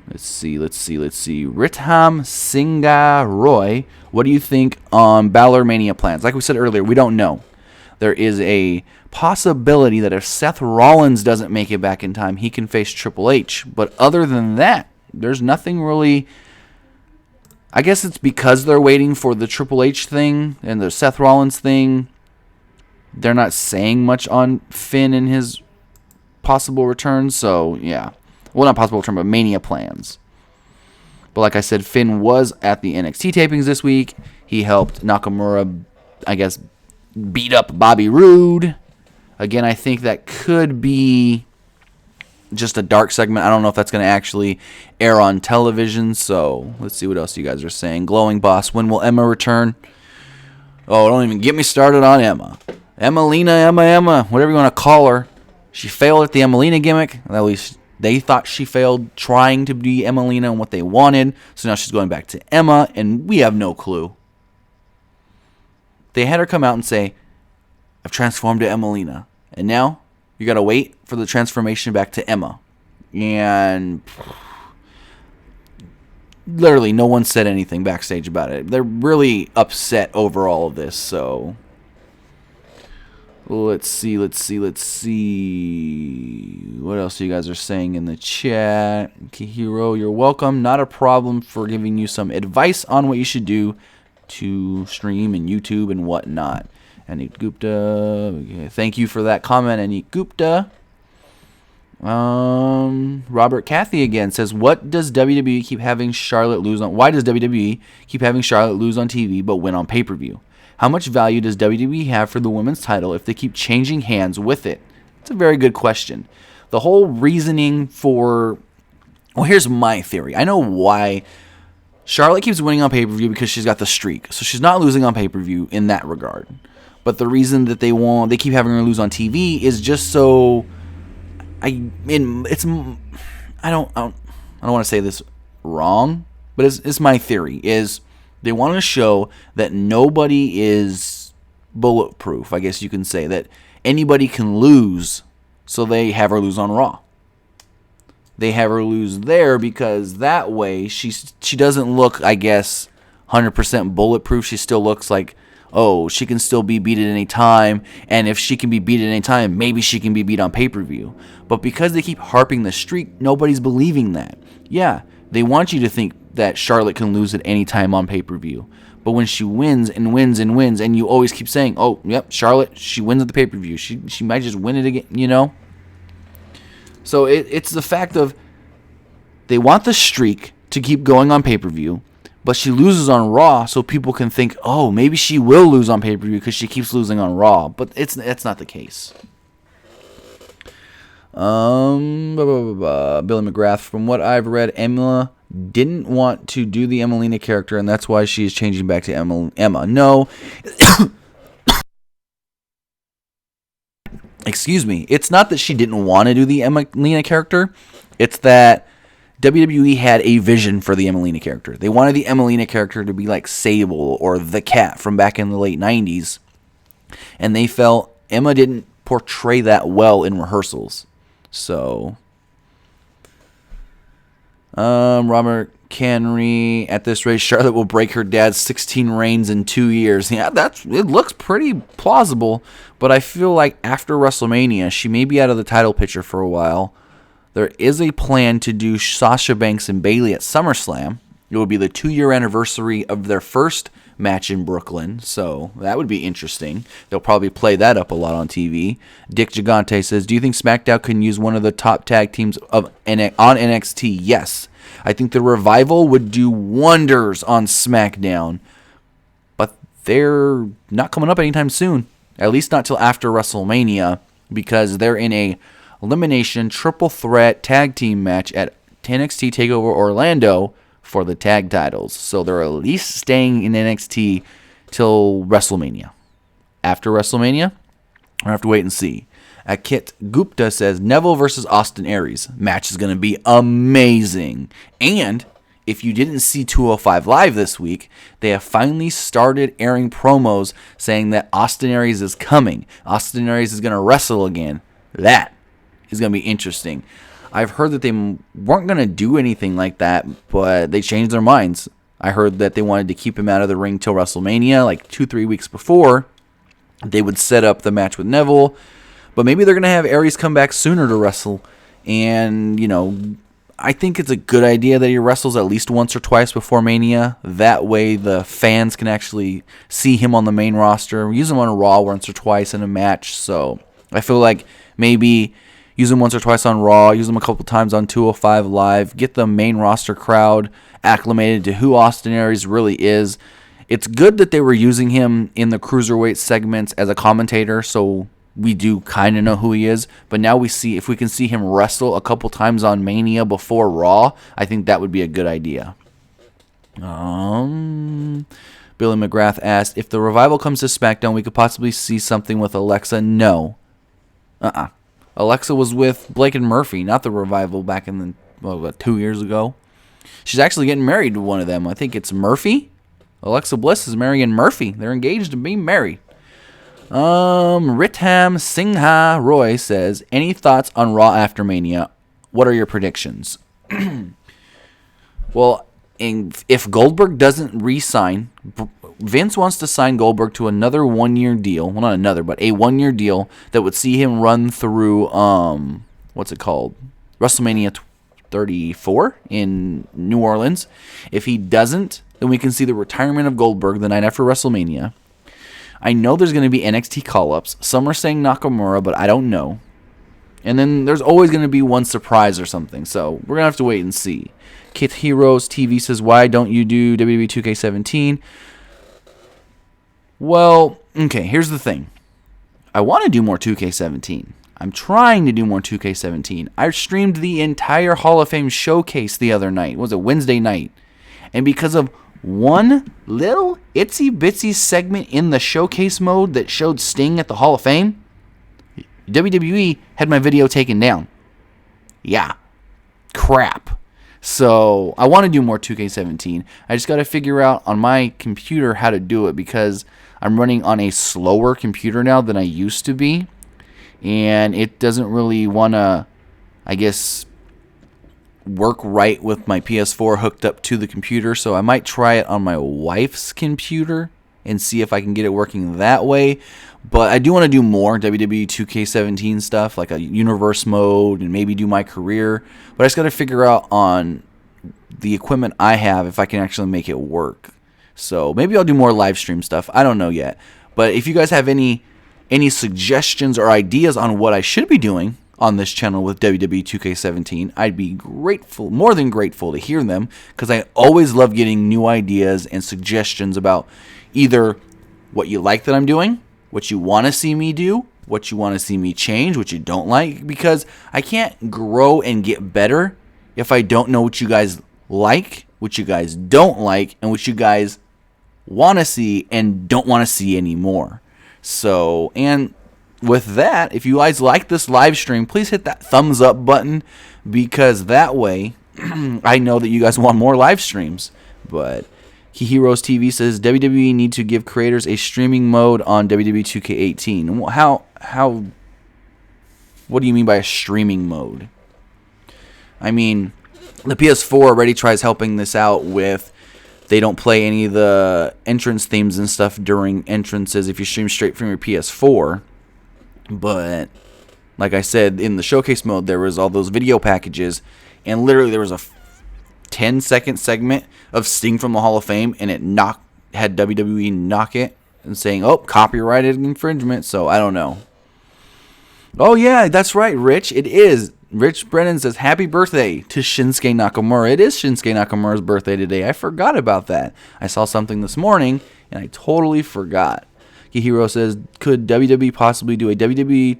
S1: Let's see. Ritham Singha Roy, what do you think on Balor Mania plans? Like we said earlier, we don't know. There is a possibility that if Seth Rollins doesn't make it back in time, he can face Triple H. But other than that, there's nothing really. I guess it's because they're waiting for the Triple H thing and the Seth Rollins thing. They're not saying much on Finn and his possible return. So, yeah. Well, not possible return, but Mania plans. But like I said, Finn was at the NXT tapings this week. He helped Nakamura, I guess, beat up Bobby Roode. Again, I think that could be just a dark segment. I don't know if that's going to actually air on television. So let's see what else you guys are saying. Glowing Boss, when will Emma return? Oh, don't even get me started on Emma. Emma, whatever you want to call her. She failed at the Emelina gimmick. At least they thought she failed trying to be Emelina and what they wanted. So now she's going back to Emma, and we have no clue. They had her come out and say, I've transformed to Emelina. And now you got to wait for the transformation back to Emma. And literally no one said anything backstage about it. They're really upset over all of this. So let's see. What else you guys are saying in the chat? Kihiro, you're welcome. Not a problem for giving you some advice on what you should do to stream and YouTube and whatnot. Anik Gupta, okay, thank you for that comment, Anik Gupta. Robert Cathy again says, what does WWE keep having Charlotte lose on? Why does WWE keep having Charlotte lose on TV but win on pay-per-view? How much value does WWE have for the women's title if they keep changing hands with it? It's a very good question. The whole reasoning for, well, here's my theory. I know why Charlotte keeps winning on pay-per-view, because she's got the streak. So she's not losing on pay-per-view in that regard. But the reason that they keep having her lose on TV is just so I don't want to say this wrong, but it's my theory, is they want to show that nobody is bulletproof. I guess you can say that anybody can lose, so they have her lose on Raw. They have her lose there because that way she doesn't look, I guess, 100% bulletproof. She still looks like, oh, she can still be beat at any time, and if she can be beat at any time, maybe she can be beat on pay-per-view. But because they keep harping the streak, nobody's believing that. Yeah, they want you to think that Charlotte can lose at any time on pay-per-view. But when she wins and wins and wins, and you always keep saying, oh, yep, Charlotte, she wins at the pay-per-view. She might just win it again, you know? So it's the fact of they want the streak to keep going on pay-per-view, but she loses on Raw, so people can think, oh, maybe she will lose on pay-per-view because she keeps losing on Raw. But it's not the case. Billy McGrath, from what I've read, Emma didn't want to do the Emelina character, and that's why she is changing back to Emma. No. Excuse me. It's not that she didn't want to do the Emelina character. It's that WWE had a vision for the Emelina character. They wanted the Emelina character to be like Sable or the Cat from back in the late 90s. And they felt Emma didn't portray that well in rehearsals. So, Robert Canry, at this rate, Charlotte will break her dad's 16 reigns in 2 years. Yeah, it looks pretty plausible, but I feel like after WrestleMania, she may be out of the title picture for a while. There is a plan to do Sasha Banks and Bayley at SummerSlam. It would be the 2-year anniversary of their first match in Brooklyn, so that would be interesting. They'll probably play that up a lot on TV. Dick Gigante says, do you think SmackDown can use one of the top tag teams on NXT? Yes. I think the Revival would do wonders on SmackDown, but they're not coming up anytime soon, at least not till after WrestleMania, because they're in a elimination triple threat tag team match at NXT TakeOver Orlando for the tag titles. So they're at least staying in NXT till WrestleMania. After WrestleMania, we'll have to wait and see. Akit Gupta says, Neville versus Austin Aries. Match is going to be amazing. And if you didn't see 205 Live this week, they have finally started airing promos saying that Austin Aries is coming. Austin Aries is going to wrestle again. That is going to be interesting. I've heard that they weren't going to do anything like that, but they changed their minds. I heard that they wanted to keep him out of the ring till WrestleMania, like 2-3 weeks before. They would set up the match with Neville, but maybe they're going to have Aries come back sooner to wrestle. And, you know, I think it's a good idea that he wrestles at least once or twice before Mania. That way the fans can actually see him on the main roster. Use him on a Raw once or twice in a match. So I feel like maybe use him once or twice on Raw, use him a couple times on 205 Live, get the main roster crowd acclimated to who Austin Aries really is. It's good that they were using him in the Cruiserweight segments as a commentator, so we do kind of know who he is, but now we see if we can see him wrestle a couple times on Mania before Raw, I think that would be a good idea. Billy McGrath asked, if the Revival comes to SmackDown, we could possibly see something with Alexa. No. Alexa was with Blake and Murphy, not the Revival back in the 2 years ago. She's actually getting married to one of them. I think it's Murphy. Alexa Bliss is marrying Murphy. They're engaged to be married. Ritham Singha Roy says, any thoughts on Raw after Mania? What are your predictions? Well, if Goldberg doesn't re-sign, Vince wants to sign Goldberg to another 1-year deal. Well, not another, but a 1-year deal that would see him run through, what's it called? WrestleMania 34 in New Orleans. If he doesn't, then we can see the retirement of Goldberg the night after WrestleMania. I know there's going to be NXT call-ups. Some are saying Nakamura, but I don't know. And then there's always going to be one surprise or something. So we're going to have to wait and see. Kit Heroes TV says, why don't you do WWE 2K17? Well, okay, here's the thing. I want to do more 2K17. I'm trying to do more 2K17. I streamed the entire Hall of Fame showcase the other night. It was a Wednesday night. And because of one little itsy bitsy segment in the showcase mode that showed Sting at the Hall of Fame, WWE had my video taken down. Yeah. Crap. So I want to do more 2K17. I just got to figure out on my computer how to do it because I'm running on a slower computer now than I used to be. And it doesn't really want to, I guess, work right with my PS4 hooked up to the computer. So I might try it on my wife's computer and see if I can get it working that way. But I do want to do more WWE 2K17 stuff, like a universe mode and maybe do my career. But I just got to figure out on the equipment I have if I can actually make it work. So maybe I'll do more live stream stuff. I don't know yet. But if you guys have any suggestions or ideas on what I should be doing on this channel with WWE 2K17, I'd be grateful, more than grateful to hear them, because I always love getting new ideas and suggestions about either what you like that I'm doing, what you want to see me do, what you want to see me change, what you don't like, because I can't grow and get better if I don't know what you guys like, what you guys don't like, and what you guys want to see and don't want to see anymore. So, and with that, if you guys like this live stream, please hit that thumbs up button, because that way I know that you guys want more live streams. But Heroes TV says WWE need to give creators a streaming mode on WWE 2K18. How what do you mean by a streaming mode? I mean, the PS4 already tries helping this out with they don't play any of the entrance themes and stuff during entrances if you stream straight from your PS4. But like I said, in the showcase mode, there was all those video packages, and literally there was a 10-second segment of Sting from the Hall of Fame, and it had WWE knock it and saying, oh, copyrighted infringement. So I don't know. Oh yeah, that's right, Rich. It is. Rich Brennan says, happy birthday to Shinsuke Nakamura. It is Shinsuke Nakamura's birthday today. I forgot about that. I saw something this morning, and I totally forgot. Hero says, could WWE possibly do a WWE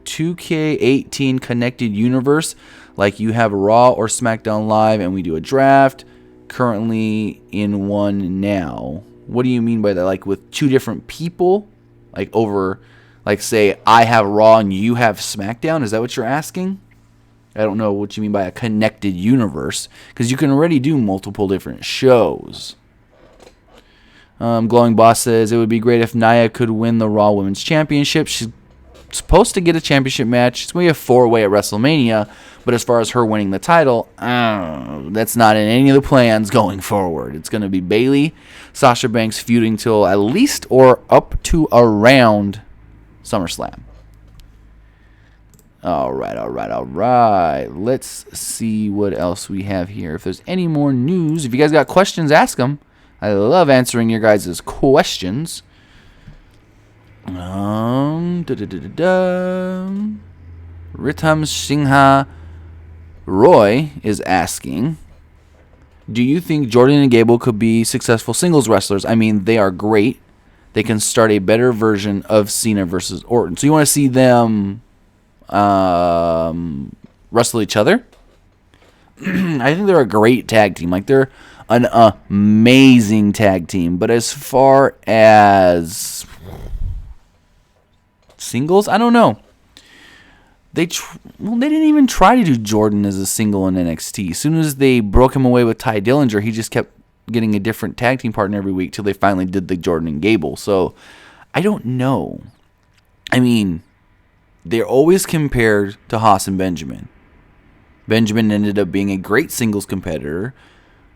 S1: 2K18 connected universe, like you have Raw or SmackDown Live and we do a draft? Currently in one now. What do you mean by that? Like with two different people? Like over, like say I have Raw and you have SmackDown? Is that what you're asking? I don't know what you mean by a connected universe, because you can already do multiple different shows. Glowing Boss says, it would be great if Nia could win the Raw Women's Championship. She's supposed to get a championship match. It's going to be a 4-way at WrestleMania, but as far as her winning the title, that's not in any of the plans going forward. It's going to be Bayley, Sasha Banks feuding till at least or up to around SummerSlam. All right. Let's see what else we have here. If there's any more news, if you guys got questions, ask them. I love answering your guys' questions. Ritham Singha Roy is asking, do you think Jordan and Gable could be successful singles wrestlers? I mean, they are great. they can start a better version of Cena versus Orton. So you want to see them wrestle each other? I think they're a great tag team. Like, they're an amazing tag team. But as far as singles, I don't know. They didn't even try to do Jordan as a single in NXT. As soon as they broke him away with Ty Dillinger, he just kept getting a different tag team partner every week till they finally did the Jordan and Gable. So, I don't know. I mean, they're always compared to Haas and Benjamin. Benjamin ended up being a great singles competitor.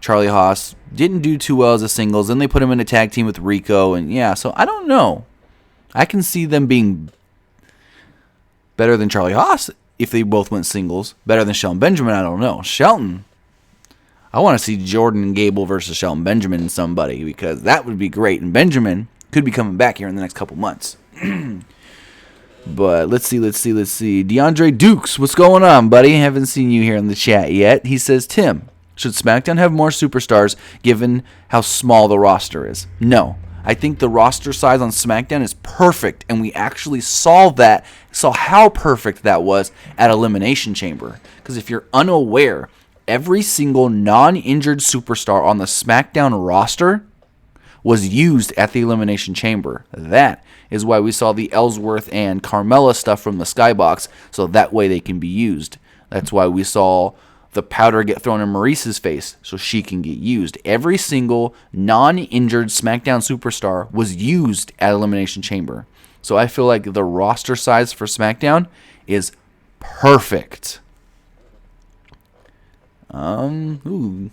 S1: Charlie Haas didn't do too well as a singles. Then they put him in a tag team with Rico. And yeah, so I don't know. I can see them being better than Charlie Haas if they both went singles. Better than Shelton Benjamin, I don't know. Shelton, I want to see Jordan and Gable versus Shelton Benjamin and somebody, because that would be great. And Benjamin could be coming back here in the next couple months. But let's see. DeAndre Dukes, what's going on, buddy? Haven't seen you here in the chat yet. He says, Tim, should SmackDown have more superstars given how small the roster is? No. I think the roster size on SmackDown is perfect, and we actually saw how perfect that was at Elimination Chamber. Because if you're unaware, every single non-injured superstar on the SmackDown roster was used at the Elimination Chamber. That is why we saw the Ellsworth and Carmella stuff from the Skybox, so that way they can be used. That's why we saw the powder get thrown in Maurice's face, so she can get used. Every single non-injured SmackDown superstar was used at Elimination Chamber. So I feel like the roster size for SmackDown is perfect. Let's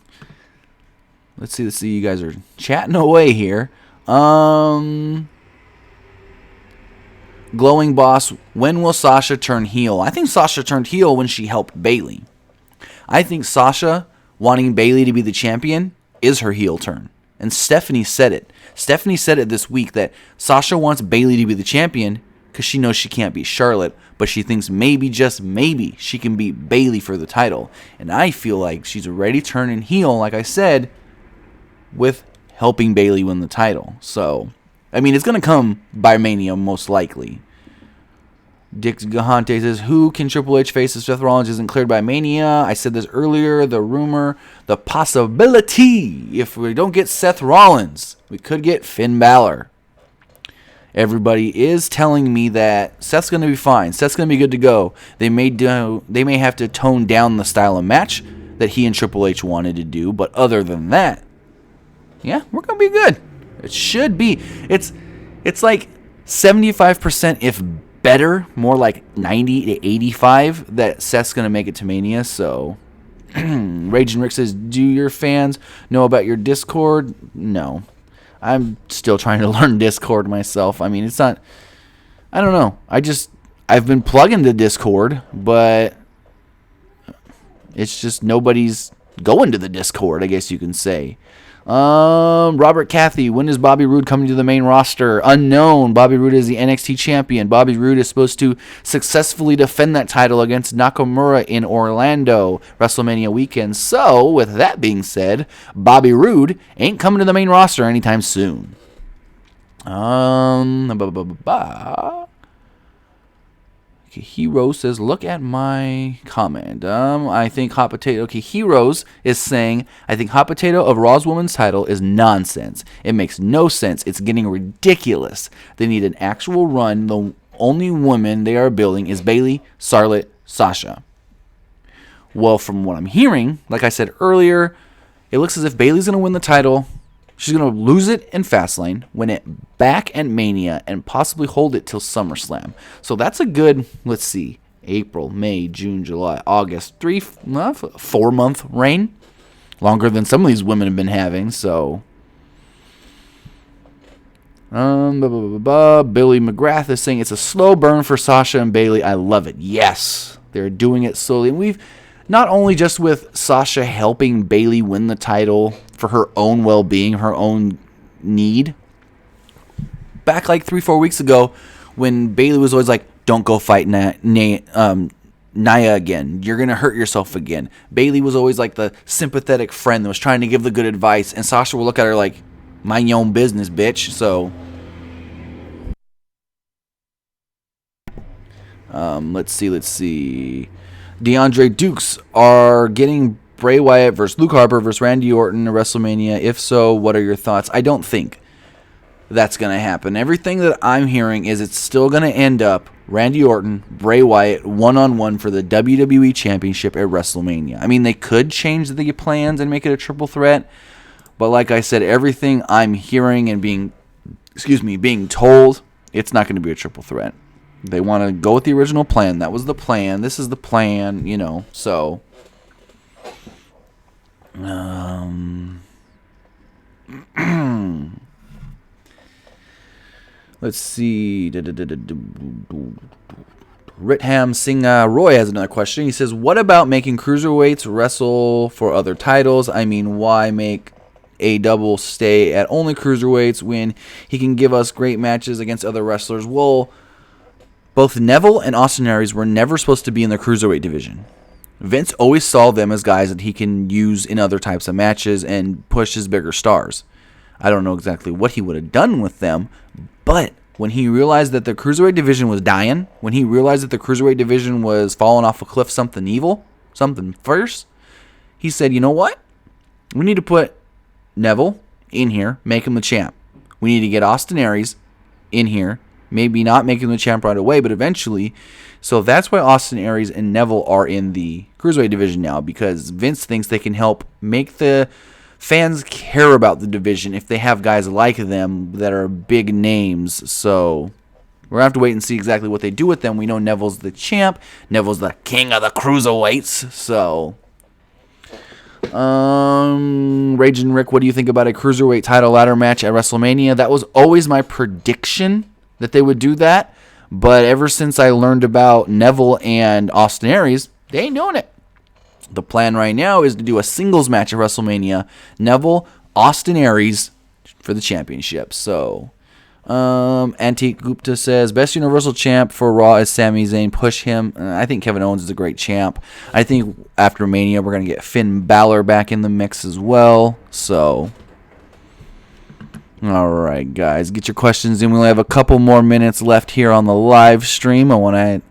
S1: see. You guys are chatting away here. Glowing Boss, when will Sasha turn heel? I think Sasha turned heel when she helped Bayley. I think Sasha wanting Bayley to be the champion is her heel turn. And Stephanie said it. Stephanie said it this week that Sasha wants Bayley to be the champion because she knows she can't beat Charlotte, but she thinks maybe, just maybe, she can beat Bayley for the title. And I feel like she's already turning heel, like I said, with helping Bayley win the title. So, I mean, it's going to come by Mania most likely. Dick Gahante says, who can Triple H face if Seth Rollins isn't cleared by Mania? I said this earlier, the rumor, the possibility. If we don't get Seth Rollins, we could get Finn Balor. Everybody is telling me that Seth's going to be fine. Seth's going to be good to go. They may have to tone down the style of match that he and Triple H wanted to do, but other than that, yeah, we're going to be good. It should be. It's like 75% if better, more like 90 to 85 that Seth's going to make it to Mania. So, Raging Rick says, do your fans know about your Discord? No. I'm still trying to learn Discord myself. I mean, it's not, I don't know. I've been plugging the Discord, but it's just nobody's going to the Discord, I guess you can say. Robert Cathy, when is Bobby Roode coming to the main roster? Unknown. Bobby Roode is the NXT champion. Bobby Roode is supposed to successfully defend that title against Nakamura in Orlando WrestleMania weekend. So, with that being said, Bobby Roode ain't coming to the main roster anytime soon. Okay, Hero says, look at my comment. I think Hot Potato... Okay, Heroes is saying, I think Hot Potato of Raw's Women's title is nonsense. It makes no sense. It's getting ridiculous. They need an actual run. The only woman they are building is Bayley, Charlotte, Sasha. Well, from what I'm hearing, like I said earlier, it looks as if Bayley's going to win the title. She's going to lose it in Fastlane, win it back at Mania, and possibly hold it till SummerSlam. So that's a good, let's see, April, May, June, July, August, 4-month reign. Longer than some of these women have been having, so. Billy McGrath is saying it's a slow burn for Sasha and Bayley. I love it. Yes, they're doing it slowly. And we've not only just with Sasha helping Bayley win the title for her own well-being, her own need. Back like 3-4 weeks ago, when Bayley was always like, don't go fight Nia again. You're going to hurt yourself again. Bayley was always like the sympathetic friend that was trying to give the good advice, and Sasha will look at her like, mind your own business, bitch. So Let's see. DeAndre Dukes are getting Bray Wyatt versus Luke Harper versus Randy Orton at WrestleMania. If so, what are your thoughts? I don't think that's going to happen. Everything that I'm hearing is it's still going to end up Randy Orton, Bray Wyatt, one-on-one for the WWE Championship at WrestleMania. I mean, they could change the plans and make it a triple threat, but like I said, everything I'm hearing and being told, it's not going to be a triple threat. They want to go with the original plan. That was the plan. This is the plan, so... Let's see. Ritham Singh Roy has another question. He says, what about making cruiserweights wrestle for other titles? I mean, why make a double stay at only cruiserweights when he can give us great matches against other wrestlers? Well, both Neville and Austin Aries were never supposed to be in the cruiserweight division. Vince always saw them as guys that he can use in other types of matches and push his bigger stars. I don't know exactly what he would have done with them, but when he realized that the cruiserweight division was dying, when he realized that the cruiserweight division was falling off a cliff, something fierce, he said, you know what? We need to put Neville in here, make him the champ. We need to get Austin Aries in here, maybe not make him the champ right away, but eventually. So that's why Austin Aries and Neville are in the cruiserweight division now, because Vince thinks they can help make the fans care about the division if they have guys like them that are big names. So we're going to have to wait and see exactly what they do with them. We know Neville's the champ. Neville's the king of the cruiserweights. So, Raging Rick, what do you think about a cruiserweight title ladder match at WrestleMania? That was always my prediction that they would do that. But ever since I learned about Neville and Austin Aries, they ain't doing it. The plan right now is to do a singles match at WrestleMania. Neville, Austin Aries for the championship. So, Antique Gupta says, best Universal Champ for Raw is Sami Zayn. Push him. I think Kevin Owens is a great champ. I think after Mania, we're going to get Finn Balor back in the mix as well. So, all right, guys, get your questions in. We only have a couple more minutes left here on the live stream. I want to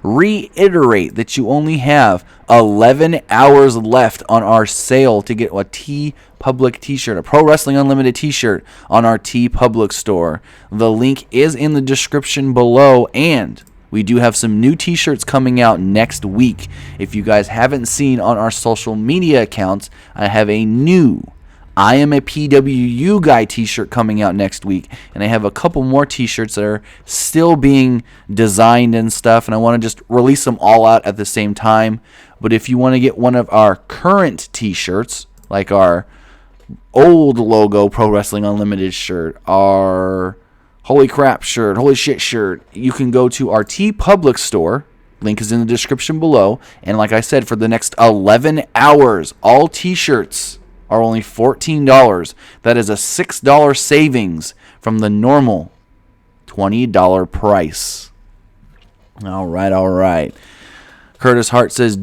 S1: reiterate that you only have 11 hours left on our sale to get a TeePublic t-shirt, a Pro Wrestling Unlimited t-shirt on our TeePublic store. The link is in the description below, and we do have some new t-shirts coming out next week. If you guys haven't seen on our social media accounts, I have a new I Am a PWU Guy t-shirt coming out next week, and I have a couple more t-shirts that are still being designed and stuff, and I want to just release them all out at the same time. But if you want to get one of our current t-shirts, like our old logo Pro Wrestling Unlimited shirt, our holy crap shirt, holy shit shirt, you can go to our TeePublic store. Link is in the description below. And like I said, for the next 11 hours, all t-shirts are only $14. That is a $6 savings from the normal $20 price. All right. Curtis Hart says,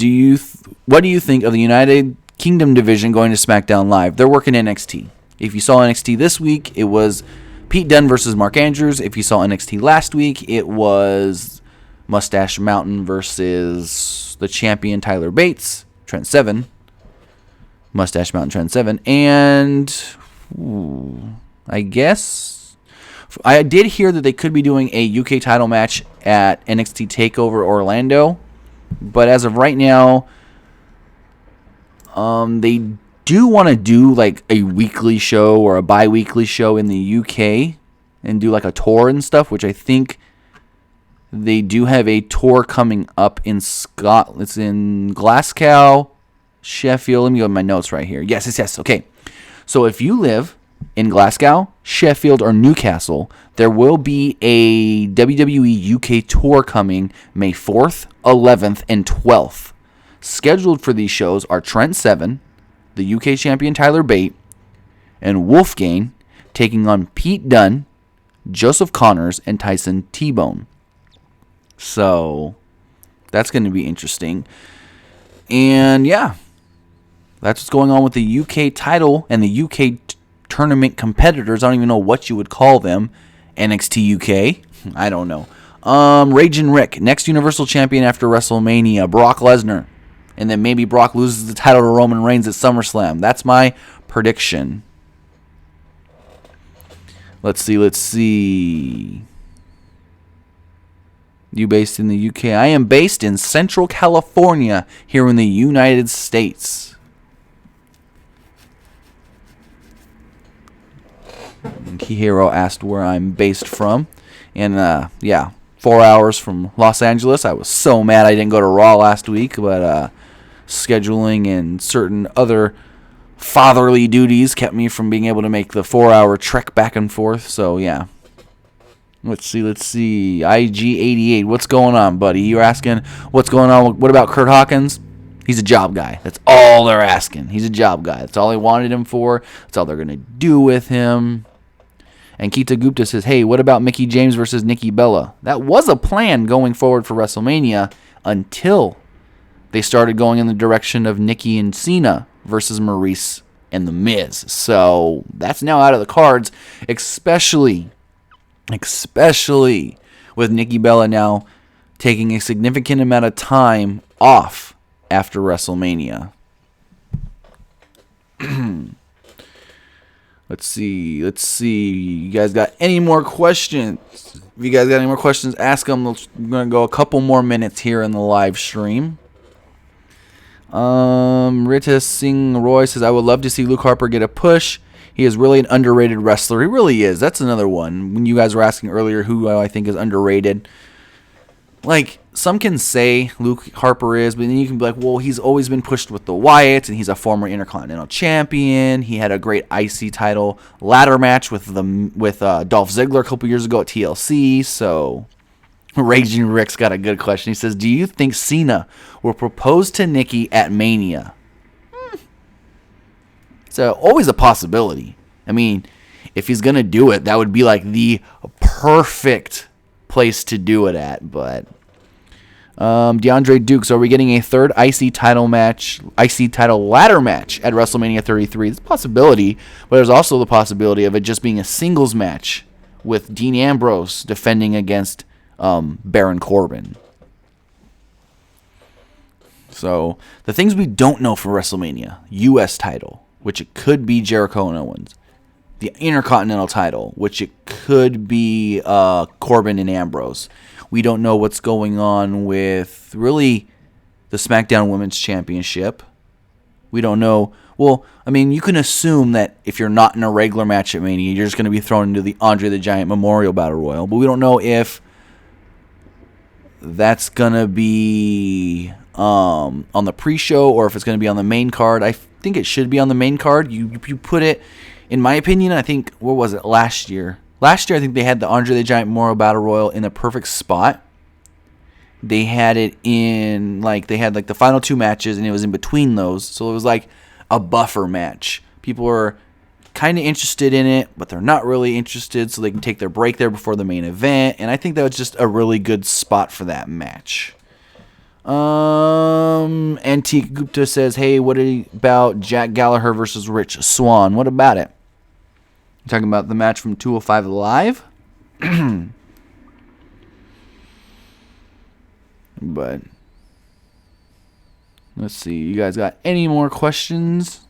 S1: what do you think of the United Kingdom division going to SmackDown Live? They're working NXT. If you saw NXT this week, it was Pete Dunne versus Mark Andrews. If you saw NXT last week, it was Mustache Mountain versus the champion Tyler Bates, Trent Seven. Mustache Mountain, Trent 7, and I guess I did hear that they could be doing a UK title match at NXT TakeOver Orlando, but as of right now, they do want to do like a weekly show or a bi-weekly show in the UK and do like a tour and stuff, which I think they do have a tour coming up in Scotland. It's in Glasgow, Sheffield. Let me go to my notes right here. Yes. Okay. So if you live in Glasgow, Sheffield, or Newcastle, there will be a WWE UK tour coming May 4th, 11th, and 12th. Scheduled for these shows are Trent Seven, the UK champion Tyler Bate, and Wolfgang taking on Pete Dunne, Joseph Connors, and Tyson T-Bone. So that's going to be interesting. And yeah, that's what's going on with the UK title and the UK tournament competitors. I don't even know what you would call them. NXT UK? I don't know. Raging Rick, next Universal Champion after WrestleMania, Brock Lesnar. And then maybe Brock loses the title to Roman Reigns at SummerSlam. That's my prediction. Let's see. You based in the UK? I am based in Central California, here in the United States. Kihiro asked where I'm based from. And, 4 hours from Los Angeles. I was so mad I didn't go to Raw last week, but scheduling and certain other fatherly duties kept me from being able to make the 4-hour trek back and forth. So, yeah. Let's see. IG88, what's going on, buddy? You're asking what's going on. What about Kurt Hawkins? He's a job guy. That's all they're asking. He's a job guy. That's all they wanted him for. That's all they're going to do with him. And Kita Gupta says, hey, what about Mickie James versus Nikki Bella? That was a plan going forward for WrestleMania until they started going in the direction of Nikki and Cena versus Maurice and The Miz. So that's now out of the cards, especially with Nikki Bella now taking a significant amount of time off after WrestleMania. Let's see. You guys got any more questions? If you guys got any more questions, ask them. We're going to go a couple more minutes here in the live stream. Rita Singh Roy says, I would love to see Luke Harper get a push. He is really an underrated wrestler. He really is. That's another one. When you guys were asking earlier who I think is underrated, like, some can say Luke Harper is, but then you can be like, well, he's always been pushed with the Wyatts, and he's a former Intercontinental Champion. He had a great IC title ladder match with Dolph Ziggler a couple years ago at TLC. So, Raging Rick's got a good question. He says, do you think Cena will propose to Nikki at Mania? It's always a possibility. I mean, if he's going to do it, that would be like the perfect place to do it at. But DeAndre Dukes, are we getting a third IC title ladder match at WrestleMania 33? It's a possibility, but there's also the possibility of it just being a singles match with Dean Ambrose defending against Baron Corbin. So the things we don't know for WrestleMania: U.S. title, which it could be Jericho and Owens; the Intercontinental title, which it could be Corbin and Ambrose. We don't know what's going on with really the SmackDown Women's Championship. We don't know. Well, I mean, you can assume that if you're not in a regular match at Mania, you're just going to be thrown into the Andre the Giant Memorial Battle Royal. But we don't know if that's going to be on the pre-show or if it's going to be on the main card. I think it should be on the main card. You put it, in my opinion, I think, what was it, last year? Last year, I think they had the Andre the Giant Memorial Battle Royal in the perfect spot. They had it in, they had the final two matches, and it was in between those. So it was like a buffer match. People were kind of interested in it, but they're not really interested, so they can take their break there before the main event. And I think that was just a really good spot for that match. Antique Gupta says, hey, what about Jack Gallagher versus Rich Swann? What about it? You're talking about the match from 205 Live? But let's see. You guys got any more questions?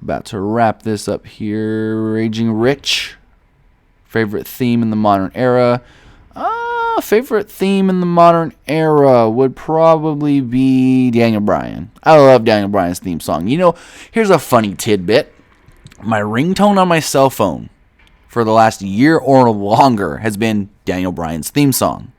S1: About to wrap this up here. Raging Rich. Favorite theme in the modern era? Favorite theme in the modern era would probably be Daniel Bryan. I love Daniel Bryan's theme song. You know, here's a funny tidbit. My ringtone on my cell phone for the last year or longer has been Daniel Bryan's theme song.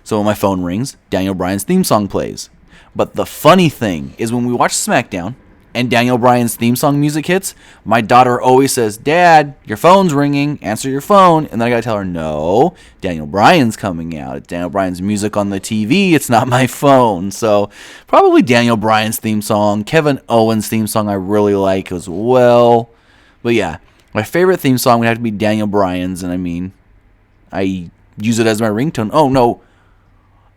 S1: So when my phone rings, Daniel Bryan's theme song plays. But the funny thing is when we watch SmackDown and Daniel Bryan's theme song music hits, my daughter always says, Dad, your phone's ringing, answer your phone. And then I gotta tell her, no, Daniel Bryan's coming out. It's Daniel Bryan's music on the TV, it's not my phone. So probably Daniel Bryan's theme song. Kevin Owens' theme song I really like as well. But yeah, my favorite theme song would have to be Daniel Bryan's, and I mean, I use it as my ringtone. Oh no,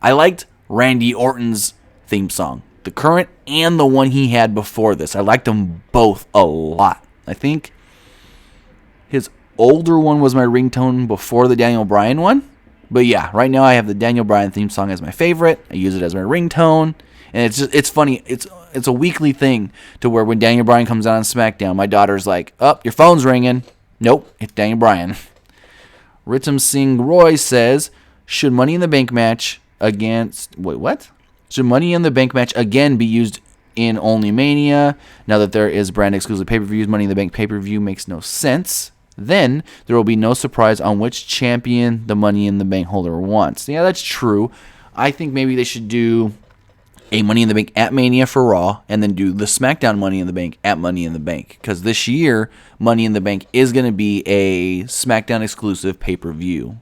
S1: I liked Randy Orton's theme song. The current and the one he had before this. I liked them both a lot. I think his older one was my ringtone before the Daniel Bryan one. But yeah, right now I have the Daniel Bryan theme song as my favorite. I use it as my ringtone. And it's funny. It's a weekly thing to where when Daniel Bryan comes out on SmackDown, my daughter's like, "Oh, your phone's ringing." Nope, it's Daniel Bryan. Ritam Singh Roy says, should Money in the Bank match against... Wait, what? Should Money in the Bank match again be used in Only Mania? Now that there is brand exclusive pay-per-views, Money in the Bank pay-per-view makes no sense. Then there will be no surprise on which champion the Money in the Bank holder wants. Yeah, that's true. I think maybe they should do a Money in the Bank at Mania for Raw, and then do the SmackDown Money in the Bank at Money in the Bank. Because this year, Money in the Bank is going to be a SmackDown exclusive pay-per-view.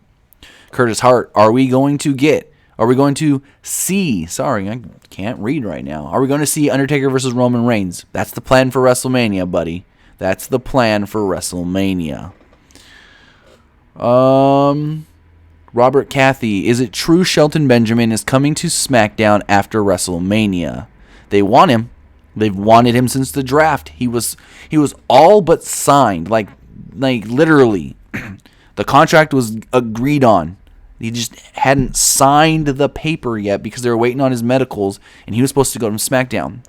S1: Curtis Hart, are we going to see, sorry, I can't read right now. Are we going to see Undertaker versus Roman Reigns? That's the plan for WrestleMania, buddy. That's the plan for WrestleMania. Robert Cathy, is it true Shelton Benjamin is coming to SmackDown after WrestleMania? They want him. They've wanted him since the draft. He was all but signed, like literally. The contract was agreed on. He just hadn't signed the paper yet because they were waiting on his medicals, and he was supposed to go to SmackDown.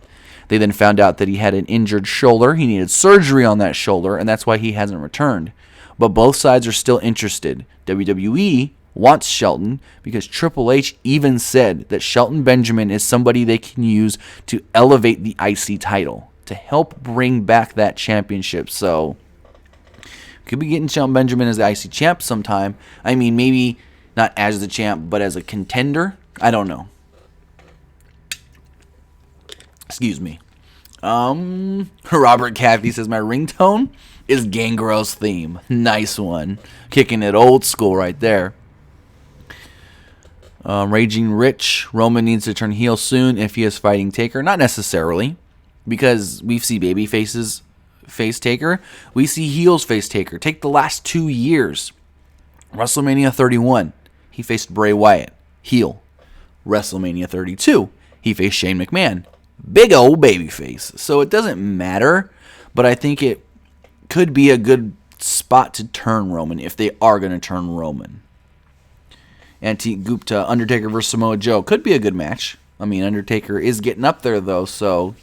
S1: They then found out that he had an injured shoulder. He needed surgery on that shoulder, and that's why he hasn't returned. But both sides are still interested. WWE wants Shelton because Triple H even said that Shelton Benjamin is somebody they can use to elevate the IC title, to help bring back that championship. So, could be getting Shelton Benjamin as the IC champ sometime. I mean, maybe not as the champ, but as a contender. I don't know. Excuse me. Robert Cathy says, my ringtone is Gangrel's theme. Nice one. Kicking it old school right there. Raging Rich, Roman needs to turn heel soon if he is fighting Taker. Not necessarily, because we see baby faces face Taker. We see heels face Taker. Take the last 2 years. WrestleMania 31, he faced Bray Wyatt, heel. WrestleMania 32, he faced Shane McMahon, big old baby face. So it doesn't matter, but I think it could be a good spot to turn Roman if they are going to turn Roman. Antique Gupta, Undertaker versus Samoa Joe. Could be a good match. I mean, Undertaker is getting up there, though, so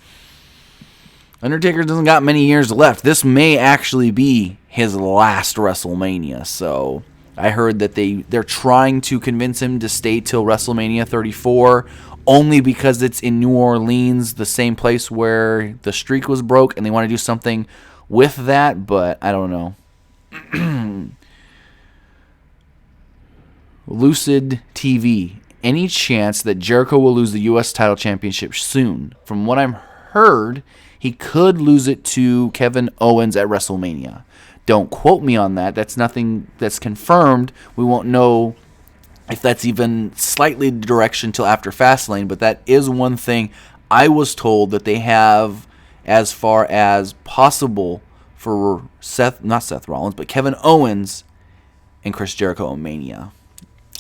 S1: Undertaker doesn't got many years left. This may actually be his last WrestleMania, so I heard that they're trying to convince him to stay till WrestleMania 34, only because it's in New Orleans, the same place where the streak was broke, and they want to do something with that, but I don't know. Lucid TV. Any chance that Jericho will lose the U.S. title championship soon? From what I've heard, he could lose it to Kevin Owens at WrestleMania. Don't quote me on that. That's nothing that's confirmed. We won't know if that's even slightly the direction till after Fastlane, but that is one thing I was told that they have as far as possible for not Seth Rollins, but Kevin Owens and Chris Jericho at Mania.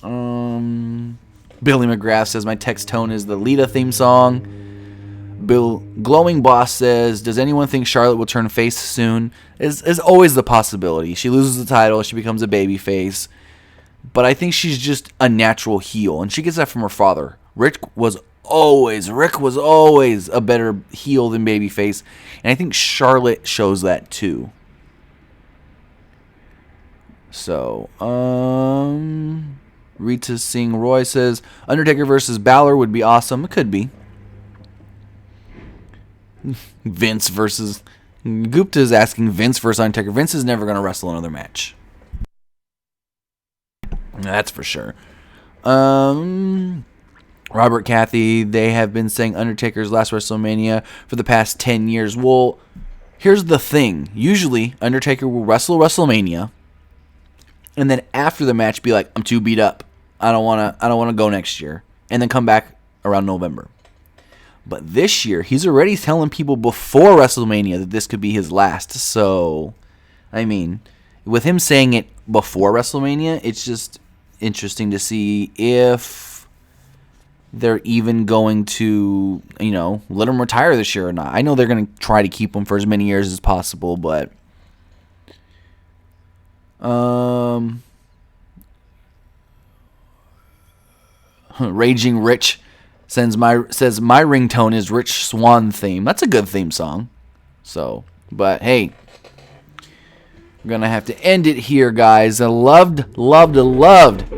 S1: Billy McGrath says, my text tone is the Lita theme song. Bill Glowing Boss says, does anyone think Charlotte will turn face soon? Is always the possibility. She loses the title, she becomes a baby face. But I think she's just a natural heel, and she gets that from her father. Rick was always a better heel than baby face, and I think Charlotte shows that too. So, Rita Singh Roy says, Undertaker versus Balor would be awesome. It could be. Vince versus... Gupta is asking Vince versus Undertaker. Vince is never going to wrestle another match. That's for sure. Robert Cathy, they have been saying Undertaker's last WrestleMania for the past 10 years. Well, here's the thing. Usually, Undertaker will wrestle WrestleMania, and then after the match be like, I'm too beat up. I don't want to go next year. And then come back around November. But this year, he's already telling people before WrestleMania that this could be his last. So, I mean, with him saying it before WrestleMania, it's just interesting to see if they're even going to, let him retire this year or not. I know they're going to try to keep him for as many years as possible, but Raging Rich says my ringtone is Rich Swan theme. That's a good theme song. So, but hey, we're going to have to end it here, guys. I loved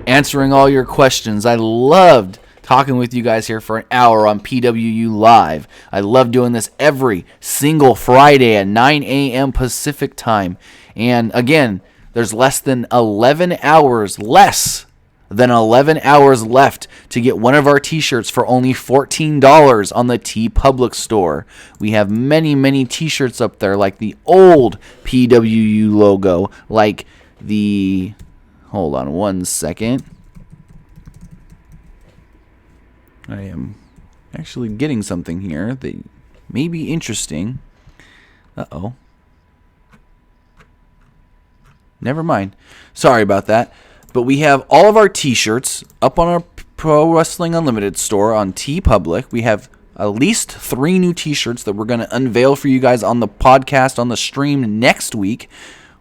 S1: answering all your questions. I loved talking with you guys here for an hour on PWU Live. I love doing this every single Friday at 9 a.m. Pacific time. And again, there's less than 11 hours left to get one of our t-shirts for only $14 on the TeePublic store. We have many t-shirts up there, like the old PWU logo, like the... Hold on one second. I am actually getting something here that may be interesting. Uh-oh. Never mind. Sorry about that. But we have all of our t-shirts up on our Pro Wrestling Unlimited store on TeePublic. We have at least 3 new t-shirts that we're going to unveil for you guys on the podcast, on the stream next week.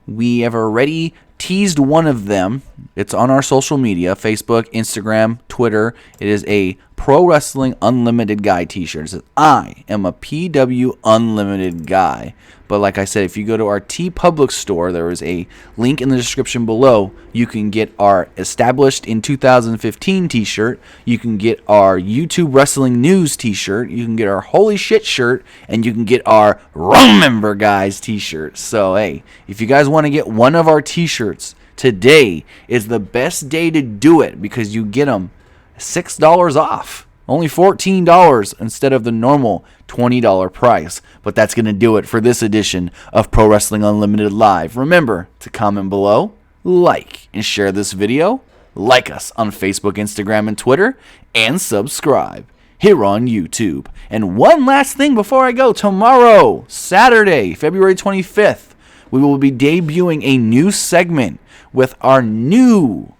S1: We have already teased one of them. It's on our social media, Facebook, Instagram, Twitter. It is a Pro Wrestling Unlimited Guy t-shirt. It says, I am a PW Unlimited Guy. But like I said, if you go to our TeePublic store, there is a link in the description below. You can get our Established in 2015 t-shirt. You can get our YouTube Wrestling News t-shirt. You can get our Holy Shit shirt. And you can get our Remember Guys t-shirt. So, hey, if you guys want to get one of our t-shirts, today is the best day to do it because you get them $6 off. Only $14 instead of the normal $20 price. But that's going to do it for this edition of Pro Wrestling Unlimited Live. Remember to comment below, like, and share this video. Like us on Facebook, Instagram, and Twitter. And subscribe here on YouTube. And one last thing before I go. Tomorrow, Saturday, February 25th, we will be debuting a new segment with our new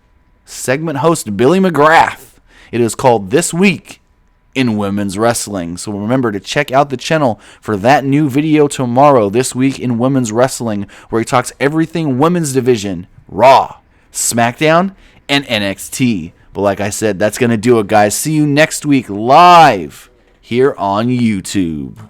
S1: segment host, Billy McGrath. It is called This Week in Women's Wrestling. So remember to check out the channel for that new video tomorrow, This Week in Women's Wrestling, where he talks everything women's division, Raw, SmackDown, and NXT. But like I said, that's going to do it, guys. See you next week live here on YouTube.